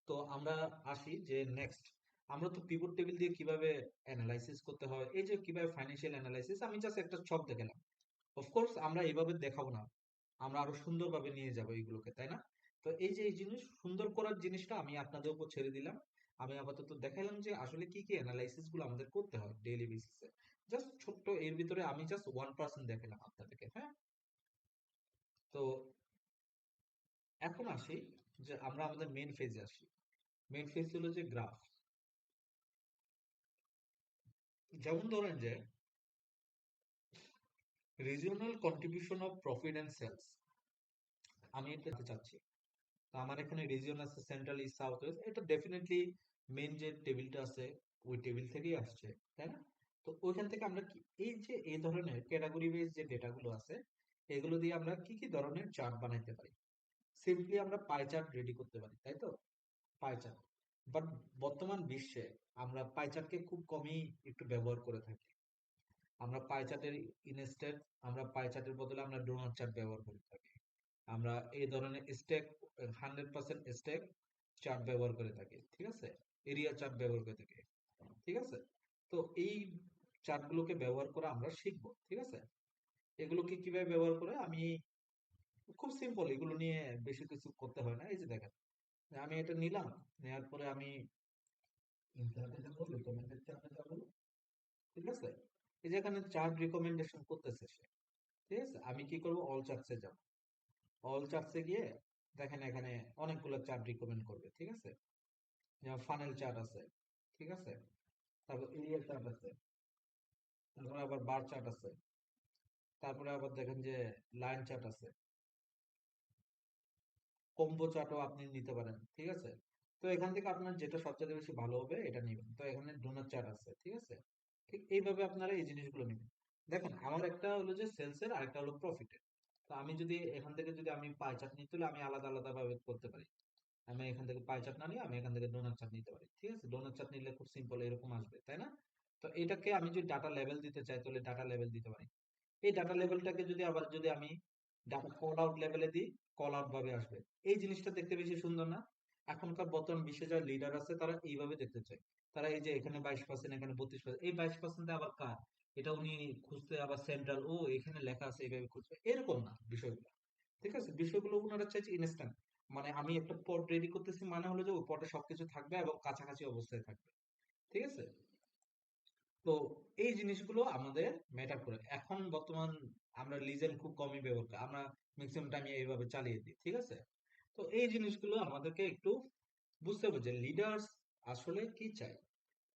[SPEAKER 1] তো আমরা আসি যে নেক্সট, আমরা তো পিভট টেবিল দিয়ে কিভাবে অ্যানালাইসিস করতে হয়, এই যে কিভাবে ফাইন্যান্সিয়াল অ্যানালাইসিস, আমি জাস্ট একটা ছক দেখালাম। অফকোর্স আমরা এইভাবে দেখাবো না, আমরা আরো সুন্দরভাবে নিয়ে যাবো এইগুলোকে, তাই না। তো এই যে এই জিনিস সুন্দর করার জিনিসটা আমি আপনাদের উপর ছেড়ে দিলাম। আমি আপাতত দেখাইলাম যে আসলে কি কি অ্যানালাইসিস গুলো আমাদের করতে হয় ডেইলি বেসিসে। জাস্ট ছোট্ট এর ভিতরে আমি জাস্ট 1% দেখালাম আপনাদেরকে, হ্যাঁ। তো এখন আসি যে আমরা আমাদের মেইন ফেজে আসি। মেইন ফেজ হলো যে গ্রাফ। যেমন ধরেন যে regional contribution of profit and sales, আমি এটা জানতে চাচ্ছি। তো আমার এখানে রিজিয়ন আছে সেন্ট্রাল, ইস্ট, সাউথ, ওয়েস্ট। এটা ডেফিনেটলি মেইন যে টেবিলটা আছে ওই টেবিল থেকেই আসছে, তাই না? তো ওইখান থেকে আমরা কি এই যে এই ধরনের ক্যাটাগরি ওয়াইজ যে ডেটাগুলো আছে এগুলো দিয়ে আমরা কি কি ধরনের চার্ট বানাইতে পারি? সিম্পলি আমরা পাই চার্ট রেডি করতে পারি, তাই তো? Pie chart. বাট বর্তমান বিশ্বে আমরা পাই চার্টকে খুব কমই একটু ব্যবহার করে থাকি। আমরা পাই চার্টের ইনস্টেড আমরা পাই চার্টের বদলে আমরা ডোনাট চার্ট ব্যবহার করে থাকি। আমরা এই ধরনের স্টেক 100% স্টেক চার্ট ব্যবহার করে থাকি, ঠিক আছে? এরিয়া চার্ট ব্যবহার করে থাকি, ঠিক আছে? তো এই চার্ট গুলোকে ব্যবহার করে আমরা শিখবো, ঠিক আছে? এগুলোকে কিভাবে ব্যবহার করে আমি খুব সিম্পল, এগুলো নিয়ে বেশি কিছু করতে হয় না। এই যে দেখেন, আমি এটা নিলাম, নেওয়ার পরে আমি ইন্টারনেটে যাবো, রিকমেন্ডেড চার্টে যাবো, ঠিক আছে? এই যে এখানে চার্ট রিকমেন্ডেশন করতেছে সে, ঠিক আছে? আমি কি করবো, অল চার্টসে যাব। অল চার্টসে গিয়ে দেখেন এখানে অনেকগুলো চার্ট রিকমেন্ড করবে, ঠিক আছে? যেমন ফানেল চার্ট আছে, ঠিক আছে? তারপর এরিয়া চার্ট আছে, তারপরে আবার বার চার্ট আছে, তারপরে আবার দেখেন যে লাইন চার্ট আছে, কম্বো চার্টও আপনি নিতে পারেন, ঠিক আছে? তো এখান থেকে আপনার যেটা সবচেয়ে বেশি ভালো হবে এটা নেবেন। তো এখানে ডোনার চার্ট আছে, ঠিক আছে? ঠিক এইভাবে আপনারা এই জিনিসগুলো নেবেন। দেখেন আমার একটা হলো যে সেলস এর, আরেকটা হলো প্রফিটের। তো আমি যদি এখান থেকে যদি আমি পাই চার্ট নিতে হলে আমি আলাদা আলাদা ভাবে করতে পারি। আমি এখান থেকে পাই চার্ট না নিয়ে আমি এখান থেকে ডোনাট চার্ট নিতে পারি, ঠিক আছে? ডোনাট চার্ট নিলে খুব সিম্পল এরকম আসবে, তাই না? তো এটাকে আমি যদি ডাটা লেভেল দিতে চাই তাহলে ডাটা লেভেল দিতে পারি। এই ডাটা লেভেলটাকে যদি আবার যদি আমি ডাটা কল আউট লেভেলে দিই, কল আউট ভাবে আসবে। এই জিনিসটা দেখতে বেশি সুন্দর না? এখনকার বর্তমান বিশ্বে যারা লিডার আছে তারা এইভাবে দেখতে চায়। তারা এই যে এখানে 22%, এখানে 32%, এই 22% আবার কার? এটা উনি খুঁজতে আবার সেন্ট্রাল, ও এখানে লেখা আছে এইভাবে খুঁজবে, এরকম না বিষয়গুলো, ঠিক আছে? বিষয়গুলো ওনারা চাইছে ইনস্ট্যান্ট। মানে আমি একটা পট রেডি করতেছি মানে হলো যে ওই পটে সবকিছু থাকবে এবং কাছাকাছি অবস্থায় থাকবে, ঠিক আছে? তো এই জিনিসগুলো আমাদের ম্যাটার করে। এখন বর্তমান আমরা লিজেন্ড খুব কমই ব্যবহার করি, আমরা ম্যাক্সিমাম টাইম এইভাবে চালিয়ে দিই, ঠিক আছে? তো এই জিনিসগুলো আমাদেরকে একটু বুঝতে হবে যে লিডার্স আসলে কি চায়,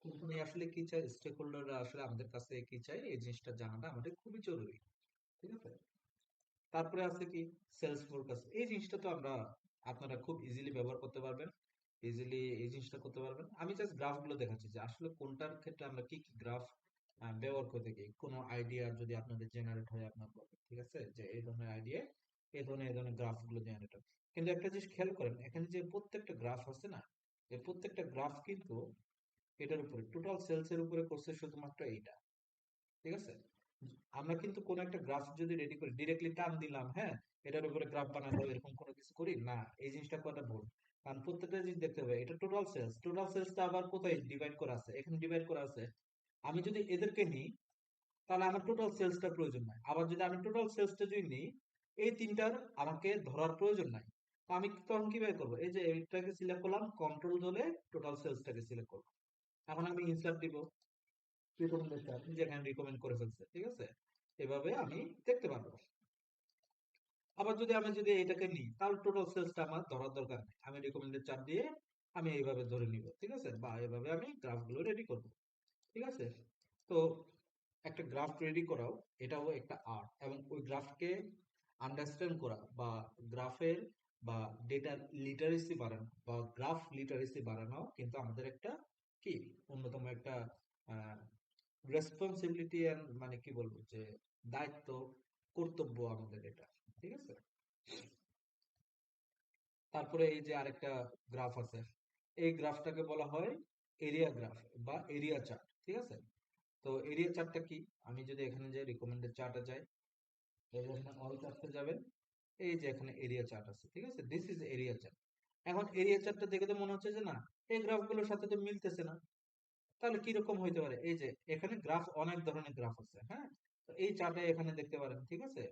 [SPEAKER 1] কোম্পানি আসলে কি চায়, স্টেক হোল্ডাররা আসলে আমাদের কাছে কি চায়, এই জিনিসটা জানাটা আমাদের খুবই জরুরি, ঠিক আছে? তারপরে আছে কি সেলস ফোরকাস্ট। এই জিনিসটা তো আমরা আপনারা খুব ইজিলি ব্যবহার করতে পারবেন, ইজিলি এই জিনিসটা করতে পারবেন। আমি জাস্ট গ্রাফ গুলো দেখাচ্ছি যে আসলে কোনটার ক্ষেত্রে আমরা কি কি গ্রাফ ব্যবহার করে থাকি। কোনো আইডিয়া যদি আপনাদের জেনারেট হয় আপনার বলবেন, ঠিক আছে? যে এই ধরনের আইডিয়া, এই ধরনের গ্রাফ গুলো জেনারেট হয়। কিন্তু একটা জিনিস খেয়াল করেন, এখানে যে প্রত্যেকটা গ্রাফ আছে না, এই প্রত্যেকটা গ্রাফ কিন্তু এটার উপরে টোটাল সেলস এর উপরে করছে শুধুমাত্র এইটা, ঠিক আছে? আমরা কিন্তু কোন একটা গ্রাফ যদি রেডি করি ডিরেক্টলি টান দিলাম, হ্যাঁ, এটার উপরে গ্রাফ বানাবো এরকম কোনো কিছু করি না। এই জিনিসটা করা ভুল। কারণ প্রত্যেকটা জিনিস দেখতে হবে এটা টোটাল সেলস, টোটাল সেলসটা আবার কোথায় ডিভাইড করা আছে, এখানে ডিভাইড করা আছে। আমি যদি এদেরকে নিই তাহলে আমার টোটাল সেলসটা প্রয়োজন নাই। আবার যদি আমি টোটাল সেলসটা যদি নিই, এই তিনটার আমাকে ধরার প্রয়োজন নাই। তো আমি তখন কিভাবে করবো, এই যে এইটাকে সিলেক্ট করলাম, কন্ট্রোল ধরে টোটাল সেলসটাকে সিলেক্ট করবো। এখন আমি ইনসার্ট দিব, রিকমেন্ডেড চার্ট যেখানে রিকমেন্ড করে ফেলছে, ঠিক আছে? এভাবে আমি দেখতে পারবো। আবার যদি আমি এটাকে নিই তাহলে টোটাল সেলসটা আমার ধরার দরকার নেই, আমি রিকমেন্ডেড চার্ট দিয়ে আমি এইভাবে ধরে নিব, ঠিক আছে? বা এভাবে আমি গ্রাফ গুলো রেডি করব, ঠিক আছে? তো একটা গ্রাফ রেডি করাও এটাও একটা আর্ট, এবং ওই গ্রাফকে আন্ডারস্ট্যান্ড করা বা গ্রাফের বা ডেটা লিটারেসি বাড়ানো বা গ্রাফ লিটারেসি বাড়ানো কিন্তু আমাদের একটা কি অন্যতম একটা রেসপন্সিবিলিটি, মানে কি বলবো যে দায়িত্ব, কর্তব্য আমাদের এটা, ঠিক আছে? তারপরে এই যে আরেকটা গ্রাফ আছে, এই গ্রাফটাকে বলা হয় এরিয়া গ্রাফ বা এরিয়া চার্ট, ঠিক আছে? তো এরিয়া চার্টটা কি, আমি যদি এখানে যে রিকমেন্ডেড চার্টে যাই, এই যে এখানে অল চার্টে যাবেন, এই যে এখানে এরিয়া চার্ট আছে, ঠিক আছে? This is area chart. এখন এরিয়া চার্টটা দেখে তো মনে হচ্ছে যে না, এই গ্রাফগুলোর সাথে তো মিলতেছে না। তাহলে কি রকম হইতে পারে, এই যে এখানে গ্রাফ, অনেক ধরনের গ্রাফ আছে, হ্যাঁ। তো এই চার্টে এখানে দেখতে পারেন, ঠিক আছে?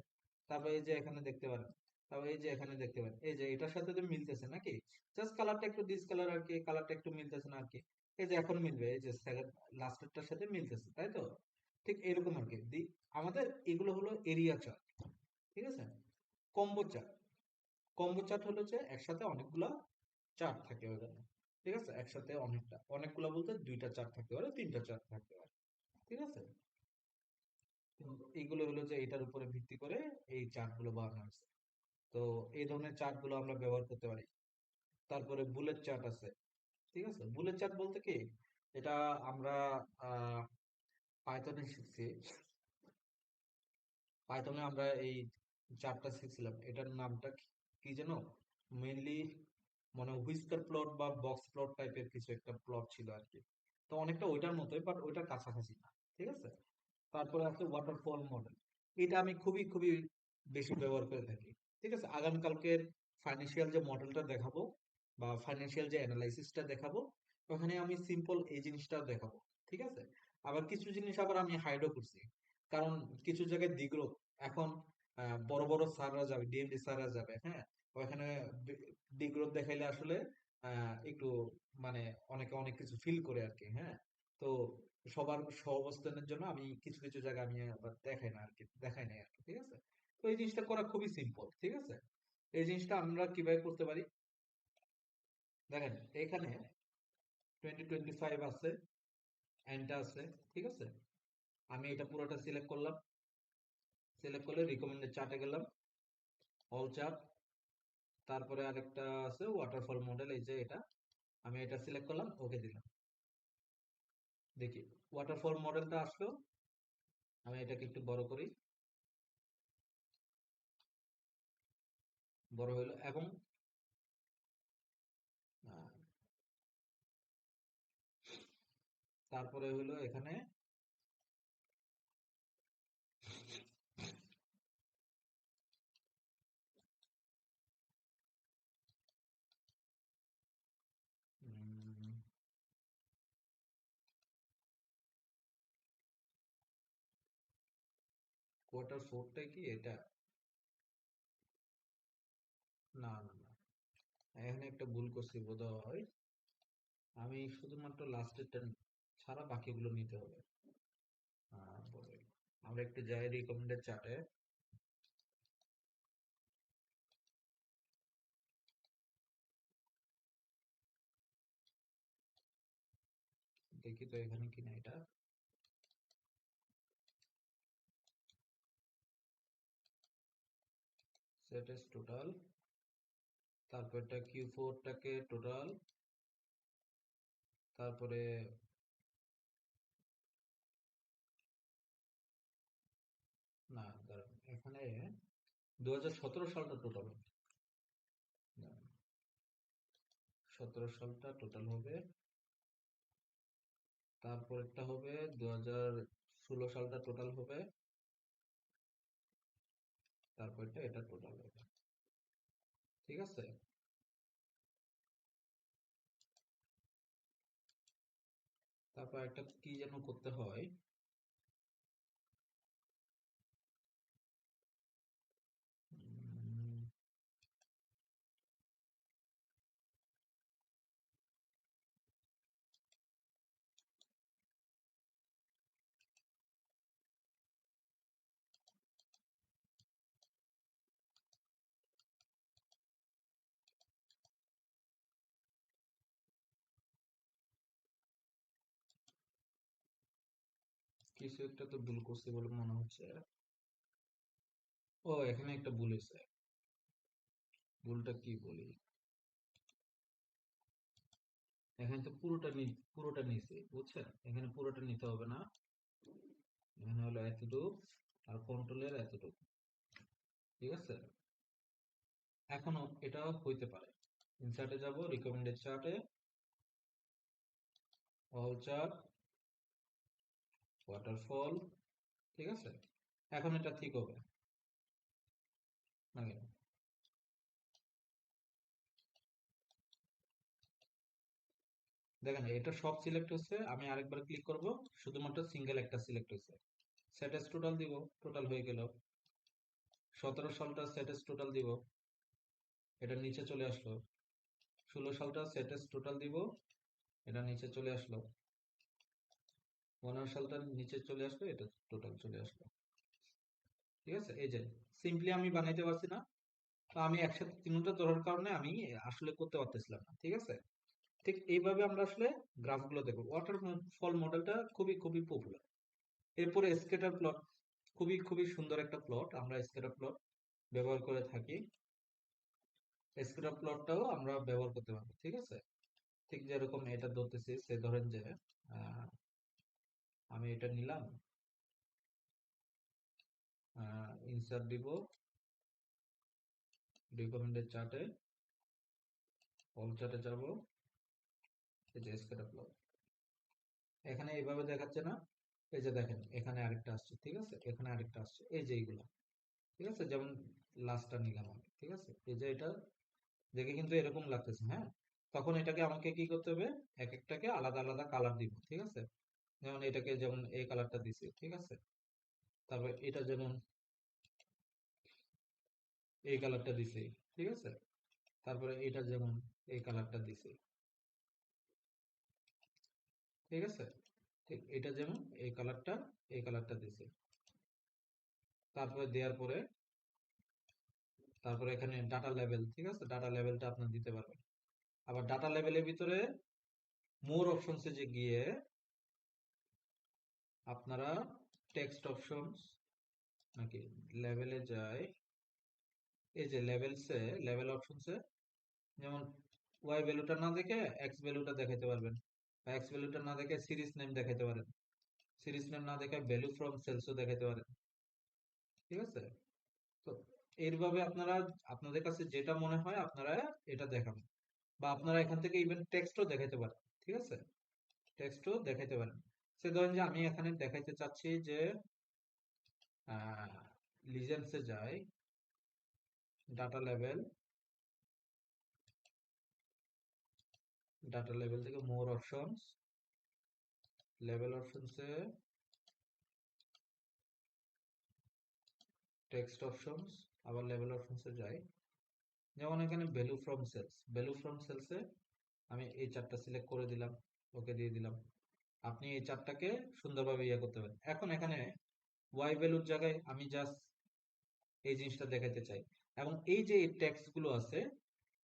[SPEAKER 1] তারপরে এই যে এখানে দেখতে পারেন, তারপর এই যে এখানে দেখতে পারেন, এই যে এটার সাথে তো মিলতেছে নাকি, জাস্ট কালারটা একটু ডিসকালার আর কি, কালারটা একটু মিলতেছে না আর কি। এই যে এখন মিলবে, এই যে সেকেন্ড লাস্টেরটার সাথে মিলতেছে, তাই তো? ঠিক এরকম আর কি। আমাদের এগুলো হলো এরিয়া চার্ট, ঠিক আছে? কম্বো চার্ট, কম্বো চার্ট হলো যে একসাথে অনেকগুলা চার্ট থাকে ওখানে, ঠিক আছে? একসাথে অনেকগুলা বলতে দুইটা চার্ট থাকতে পারে, তিনটা চার্ট থাকতে পারে, ঠিক আছে? তো এইগুলো হলো যে এটার উপরে ভিত্তি করে এই চার্ট গুলো বানানো হয়েছে। তো এই ধরনের চার্ট গুলো আমরা ব্যবহার করতে পারি। তারপরে বুলেট চার্ট আছে, ঠিক আছে? বুলেট চার্ট বলতে কি, এটা আমরা আহ পাইথনে শিখছি। পাইথনে আমরা এই চার্টটা শিখছিলাম, এটার নামটা কি কি যেন, মেইনলি মানে হুইস্কার প্লট বা বক্স প্লট টাইপের কিছু একটা প্লট ছিল আর কি। তো অনেকটা ওইটার মতোই, বাট ওইটার কাছাকাছি না, ঠিক আছে? তারপরে আছে ওয়াটারফল মডেল, এটা আমি খুবই খুবই বেশি ব্যবহার করে থাকি, ঠিক আছে? আগামীকালকের ফাইন্যান্সিয়াল যে মডেলটা দেখাবো বা ফাইন্যান্সিয়াল যে অ্যানালাইসিসটা দেখাবো, ওখানে আমি সিম্পল এই জিনিসটাও দেখাবো, ঠিক আছে? আবার কিছু জিনিস আবার আমি হাইডও করছি, কারণ কিছু জায়গায় দিগ্রোথ, এখন বড় বড় স্যাররা যাবে, ডিএমডি স্যাররা যাবে, হ্যাঁ, ওখানে দিগ্রোথ দেখাইলে আসলে একটু মানে অনেকে অনেক কিছু ফিল করে আর কি, হ্যাঁ। তো সবার সহাবস্থানের জন্য আমি কিছু কিছু জায়গা আমি আবার দেখাই না আর কি, দেখাই নাই আর কি, ঠিক আছে? তো এই জিনিসটা করা খুবই সিম্পল, ঠিক আছে? এই জিনিসটা আমরা কিভাবে করতে পারি, দেখেন এখানে 2025 আছে, এন্টা আছে, ঠিক আছে? আমি এটা পুরোটা সিলেক্ট করলাম, সিলেক্ট করলে রিকমেন্ডেড চার্টে গেলাম, অল চার্ট। তারপরে আরেকটা আছে ওয়াটারফল মডেল, এই যে এটা, আমি এটা সিলেক্ট করলাম, ওকে দিলাম। দেখি ওয়াটারফল মডেলটা আসলো, আমি এটাকে একটু বড় করি, বড় হইলো। এবং আহ, তারপরে হইলো এখানে কোয়ার্টার ফোরটা কি এটা? না না না, এখানে একটা ভুল করছি বোধ হয়, আমি শুধুমাত্র লাস্টেরটা ছাড়া বাকিগুলো নিতে হবে। পরে আমরা একটু যাই রিকমেন্ডেড চার্টে, দেখি তো এখানে কিনা এটা। সেট এস টোটাল, তারপরটা কিউ ফোরটাকে টোটাল, তারপরে না দাঁড়ান, এখানে 2017 সালটা টোটাল হবে, 17 সালটা টোটাল হবে, তারপরেরটা হবে 2016 সালটা টোটাল হবে, তারপরটা এটা টোটাল হবে, ঠিক আছে? তারপর একটা কি যেন করতে হয়, উম, কিছু একটা তো ভুল করছি বলে মনে হচ্ছে। ও এখানে একটা ভুল হয়েছে, ভুলটা কি বলি, এখানে তো পুরোটা নিচে, বুঝছেন? এখানে পুরোটা নিতে হবে না, এখানে হলো এতটুকু, আর কন্ট্রোলের এতটুকু, ঠিক আছে? এখনো এটাও হইতে পারে। ইনসার্টে যাব, রিকমেন্ডেড চার্টে, অল চার্ট, ওয়াটারফল, ঠিক আছে? এখন এটা ঠিক হবে মানে, দেখেন এটা সব সিলেক্ট হচ্ছে, আমি আরেকবার ক্লিক করব, শুধুমাত্র সিঙ্গেল একটা সিলেক্ট হচ্ছে। সেট এস টোটাল দিব, টোটাল হয়ে গেল। 17 সালটা সেট এস টোটাল দিব, এটা নিচে চলে আসলো। 16 সালটা সেটেস টোটাল দিব, এটা নিচে চলে আসলো। 15 সালটা নিচে চলে আসলো, এটা টোটাল চলে আসলো। ঠিক আছে, এই যে সিম্পলি আমি বানাইতে পারছি না। তো আমি একসাথে তিনটা ধরার কারণে আমি আসলে করতে পারতেছিলাম না। ঠিক আছে, ঠিক এইভাবে আমরা আসলে গ্রাফগুলো দেখবো। ওয়াটারফল মডেলটা খুবই খুবই পপুলার। এরপরে স্ক্যাটার প্লট, খুবই খুবই সুন্দর একটা প্লট, আমরা স্ক্যাটার প্লট ব্যবহার করে থাকি। স্ক্যাটার প্লটটাও আমরা ব্যবহার করতে পারবো। ঠিক আছে, ঠিক যেরকম এটা ধরতেছি, সে ধরেন যে আহ, আমি এটা নিলাম, ইনসার্ট দিব, রিকমেন্ডেড চার্টে, অল চার্টে যাব, এই যে স্ক্যাটার প্লট। এখানে এইভাবে দেখাচ্ছে না? এই যে দেখেন এখানে আরেকটা আসছে। ঠিক আছে, এখানে আরেকটা আসছে, এই যে এইগুলা। ঠিক আছে, যেমন লাস্টটা নিলাম আমি। ঠিক আছে, এই যে এটা দেখে কিন্তু এরকম লাগতেছে, হ্যাঁ। তখন এটাকে আমাকে কি করতে হবে, এক একটাকে আলাদা আলাদা কালার দিব। ঠিক আছে, যেমন এটাকে যেমন এই কালারটা দিছি। ঠিক আছে, তারপর এটা যেমন এই কালারটা দিছি। ঠিক আছে, তারপরে এটা যেমন এই কালারটা দিছি। ঠিক আছে, ঠিক এটা যেমন এই কালারটা দিছি। তারপরে দেওয়ার পরে তারপরে এখানে ডাটা লেভেল। ঠিক আছে, ডাটা লেভেলটা আপনার দিতে পারবেন। আবার ডাটা লেভেলের ভিতরে মোর অপশনসে যে গিয়ে আপনারা টেক্সট অপশনস নাকি লেভেলে যায়, এই যে লেভেলসে, লেভেল অপশনসে যেমন ওয়াই ভ্যালুটা না দেখে এক্স ভ্যালুটা দেখাইতে পারবেন, বা এক্স ভ্যালুটা না দেখে সিরিজ নেম দেখাইতে পারেন, সিরিজ নেম না দেখে ভ্যালু ফ্রম সেলসও দেখাইতে পারেন। ঠিক আছে, তো এইভাবে আপনারা আপনাদের কাছে যেটা মনে হয় আপনারা এটা দেখান, বা আপনারা এখান থেকে ইভেন টেক্সটও দেখাইতে পারেন। ঠিক আছে, টেক্সটও দেখাইতে পারেন। সে ধরেন যে আমি এখানে দেখাইতে চাচ্ছি যে লিজেন্সে যাই, ডাটা লেভেল, ডাটা লেভেল থেকে মোর অপশনস, লেভেল অপশনসে টেক্সট অপশনস, আবার লেভেল অপশনসে যাই। যেমন এখানে value from sales, value from সেলসে আমি এই চারটা সিলেক্ট করে দিলাম, ওকে দিয়ে দিলাম। আপনি এই চারটাকে সুন্দরভাবে ইয়ে করতে পারেন। এখন এখানে ওয়াই ভ্যালুর জায়গায় আমি জাস্ট এই জিনিসটা দেখাতে চাই, এবং এই যে টেক্সট গুলো আছে,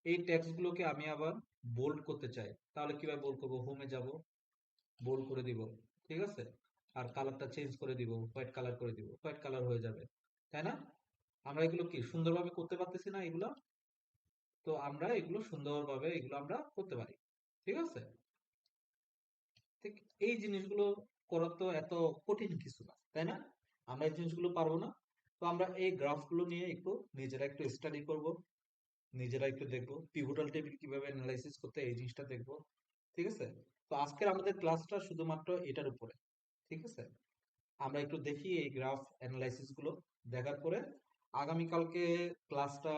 [SPEAKER 1] এই টেক্সট গুলোকে আমি আবার বোল্ড করতে চাই। তাহলে কিভাবে বোল্ড করবো, হোমে যাব, বোল্ড করে দিব। ঠিক আছে, আর কালারটা চেঞ্জ করে দিব, হোয়াইট কালার করে দিব, হোয়াইট কালার হয়ে যাবে। তাই না? আমরা এগুলো কি সুন্দরভাবে করতে পারতেছি না এগুলো? তো আমরা এগুলো সুন্দরভাবে এগুলো আমরা করতে পারি। ঠিক আছে, ঠিক এই জিনিসগুলো করা তো এত কঠিন কিছু না, তাই না? আমরা এই জিনিসগুলো পারবো না? তো আমরা এই গ্রাফগুলো নিয়ে একটু নিজেরা একটু স্টাডি করব, নিজেরা একটু দেখবো পিভটাল টেবিল কিভাবে অ্যানালাইসিস করতে, এই জিনিসটা দেখবো। ঠিক আছে, তো আজকের আমাদের ক্লাসটা শুধুমাত্র এটার উপরে। ঠিক আছে, আমরা একটু দেখি এই গ্রাফ অ্যানালাইসিস গুলো। দেখার পরে আগামীকালকে ক্লাসটা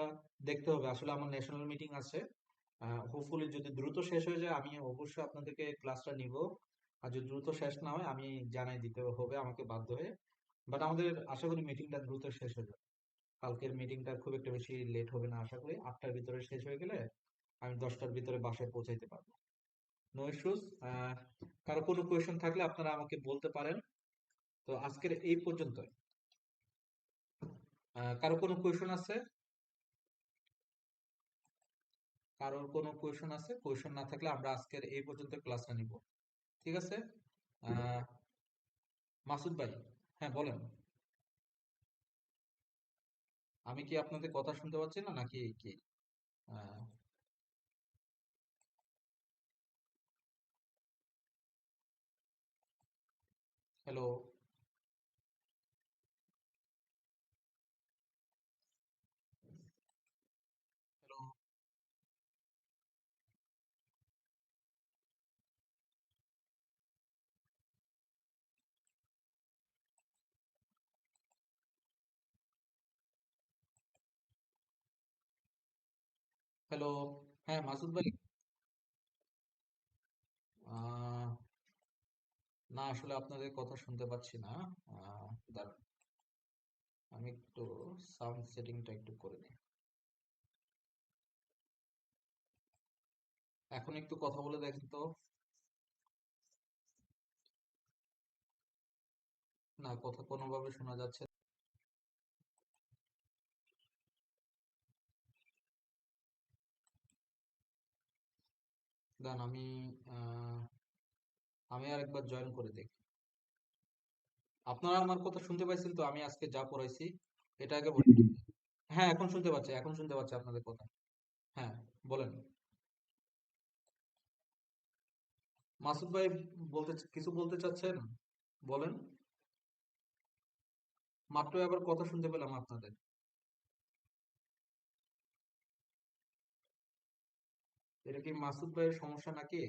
[SPEAKER 1] দেখতে হবে। আসলে আমার ন্যাশনাল মিটিং আছে, হোপফুলি যদি দ্রুত শেষ হয়ে যায় আমি অবশ্যই আপনাদেরকে ক্লাসটা নিব। আর যদি দ্রুত শেষ না হয় আমি জানাই দিতে হবে আমাকে বাধ্য হয়ে। বাট আমাদের আশা করি মিটিংটা দ্রুত শেষ হয়ে যাবে। কালকের মিটিংটা খুব একটা বেশি লেট হবে না, আশা করি 8টার ভিতরে শেষ হয়ে গেলে আমি 10টার ভিতরে বাসায় পৌঁছাইতে পারবো। No issues. কারো কোনো কোয়েশন থাকলে আপনারা আমাকে বলতে পারেন। তো আজকের এই পর্যন্ত। কারো কোনো কোয়েশন আছে? কারোর কোনো কোয়েশন আছে? কোয়েশন না থাকলে আমরা আজকের এই পর্যন্ত ক্লাসটা নিব। ঠিক আছে, আহ, মাসুদ ভাই, হ্যাঁ বলেন। আমি কি আপনাদের কথা শুনতে পাচ্ছি না নাকি কি? আহ, হ্যালো, হ্যালো, হ্যালো। হ্যাঁ মাসুদ ভাই। আহ, না আসলে আপনাদের কথা শুনতে পাচ্ছি না। দাঁড়ান, আমি একটু সাউন্ড সেটিংটা একটু করে নিই। এখন একটু কথা বলে দেখেন তো। না, কথা কোনোভাবে শোনা যাচ্ছে না। দাঁড়ান, আহ, আমি আর একবার জয়েন করে দেখি। আপনারা আমার কথা শুনতে পাইছেন তো? আমি আজকে যা পড়াইছি এটা আগে বলি। হ্যাঁ, এখন শুনতে পাচ্ছি, এখন শুনতে পাচ্ছি আপনাদের কথা। হ্যাঁ, বলেন। মাসুদ ভাই, কিছু বলতে চাচ্ছেন? বলেন। মাত্র আবার কথা শুনতে পেলাম আপনাদের। এটা কি মাসুদ ভাইয়ের সমস্যা নাকি?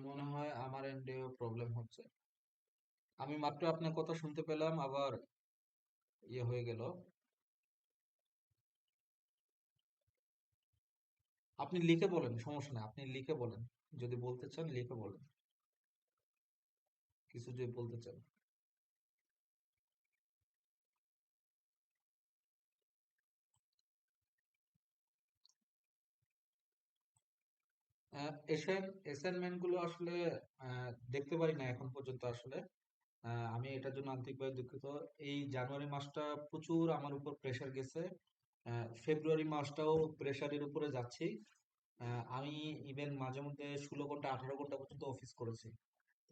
[SPEAKER 1] মনে হয় আমার এন্ডেও প্রবলেম হচ্ছে। আমি মাত্র আপনার কথা শুনতে পেলাম, আবার ইয়ে হয়ে গেল। আপনি লিখে বলেন, সমস্যা নাই, আপনি লিখে বলেন। যদি বলতে চান লিখে বলেন, কিছু যদি বলতে চান। অ্যাসাইনমেন্ট গুলো আসলে দেখতে পারি না এখন পর্যন্ত আসলে। আমি এটার জন্য আন্তরিকভাবে দুঃখিত। এই জানুয়ারি মাসটা প্রচুর আমার উপর প্রেসার গেছে। ফেব্রুয়ারি মাসটাও প্রেসারের উপরে যাচ্ছি। আমি ইভেন মাঝে মধ্যে 16 ঘন্টা 18 ঘন্টা পর্যন্ত অফিস করেছি।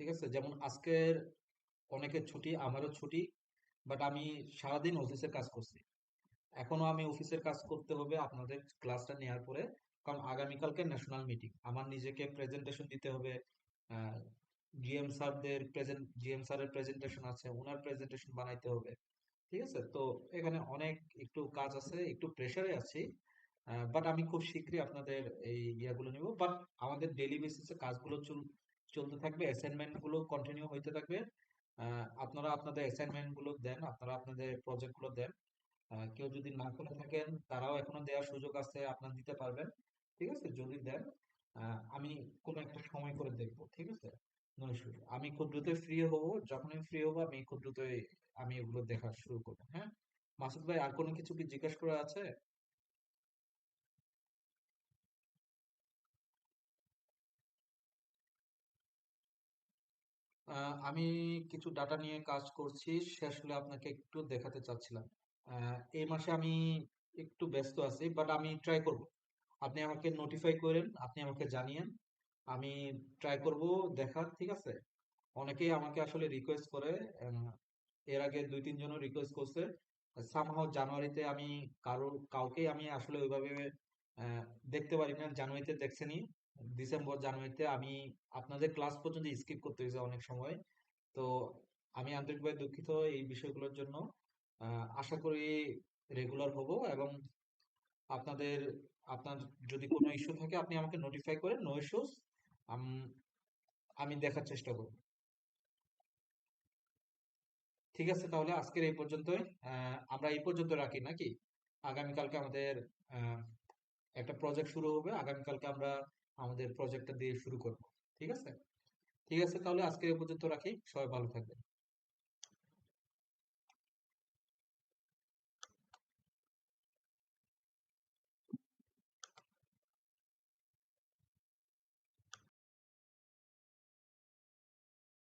[SPEAKER 1] ঠিক আছে, যেমন আজকের অনেকের ছুটি, আমারও ছুটি, বাট আমি সারাদিন অফিসের কাজ করছি। এখনো আমি অফিসের কাজ করতে হবে আপনাদের ক্লাসটা নেওয়ার পরে। কারণ আগামীকালকে ন্যাশনাল মিটিং, আমার নিজেকে প্রেজেন্টেশন দিতে হবে। জিএম স্যারের প্রেজেন্টেশন আছে, ওনার প্রেজেন্টেশন বানাইতে হবে। ঠিক আছে, তো এখানে অনেক একটু কাজ আছে, একটু প্রেসারে আছি। বাট আমি খুব শীঘ্রই আপনাদের এই ইয়াগুলো নিব। বাট আমাদের ডেইলি বেসিসে কাজগুলো চলতে থাকবে, অ্যাসাইনমেন্ট গুলো কন্টিনিউ হইতে থাকবে। আপনারা আপনাদের অ্যাসাইনমেন্ট গুলো দেন, আপনারা আপনাদের প্রজেক্ট গুলো দেন। কেউ যদি না করে থাকেন তারাও এখনো দেওয়ার সুযোগ আছে, আপনারা দিতে পারবেন। ঠিক আছে, যদি দেন আমি কোনো একটা সময় করে দেখবো। ঠিক আছে, নো ইস্যু। আমি খুব দ্রুতই ফ্রি হব। যখনই ফ্রি হবো আমি খুব দ্রুতই আমি এগুলো দেখা শুরু করবো। হ্যাঁ, মাসুদ ভাই, আর কোনো কিছু কি জিজ্ঞেস করা আছে? আমি কিছু ডাটা নিয়ে কাজ করছি, সে আসলে আপনাকে একটু দেখাতে চাচ্ছিলাম। এই মাসে আমি একটু ব্যস্ত আছি, বাট আমি ট্রাই করব। আপনি আমাকে নোটিফাই করেন, আপনি আমাকে জানিয়েন, আমি ট্রাই করব দেখার। ঠিক আছে, অনেকেই আমাকে আসলে রিকোয়েস্ট করে। আহ, এর আগে 2-3 জনও রিকোয়েস্ট করছে। সামহাও জানুয়ারিতে আমি কাউকে আমি আসলে ওইভাবে আহ, দেখতে পারি না। জানুয়ারিতে দেখছেনি, ডিসেম্বর জানুয়ারিতে আমি আপনাদের ক্লাস পর্যন্ত স্কিপ করতে হয়েছে অনেক সময়। তো আমি আন্তরিকভাবে দুঃখিত এই বিষয়গুলোর জন্য। আশা করি রেগুলার হব, এবং আপনাদের আপনার যদি কোনো ইস্যু থাকে আপনি আমাকে নোটিফাই করেন, নো ইস্যুস। আমি দেখার চেষ্টা করব। ঠিক আছে, তাহলে আজকের এই পর্যন্তই। আমরা এই পর্যন্ত রাখি নাকি? আগামীকালকে আমাদের আহ, একটা প্রজেক্ট শুরু হবে, আগামীকালকে আমরা আমাদের প্রজেক্টটা দিয়ে শুরু করব। ঠিক আছে। ঠিক আছে, তাহলে আজকের এই পর্যন্ত রাখি। সবাই ভালো থাকবেন।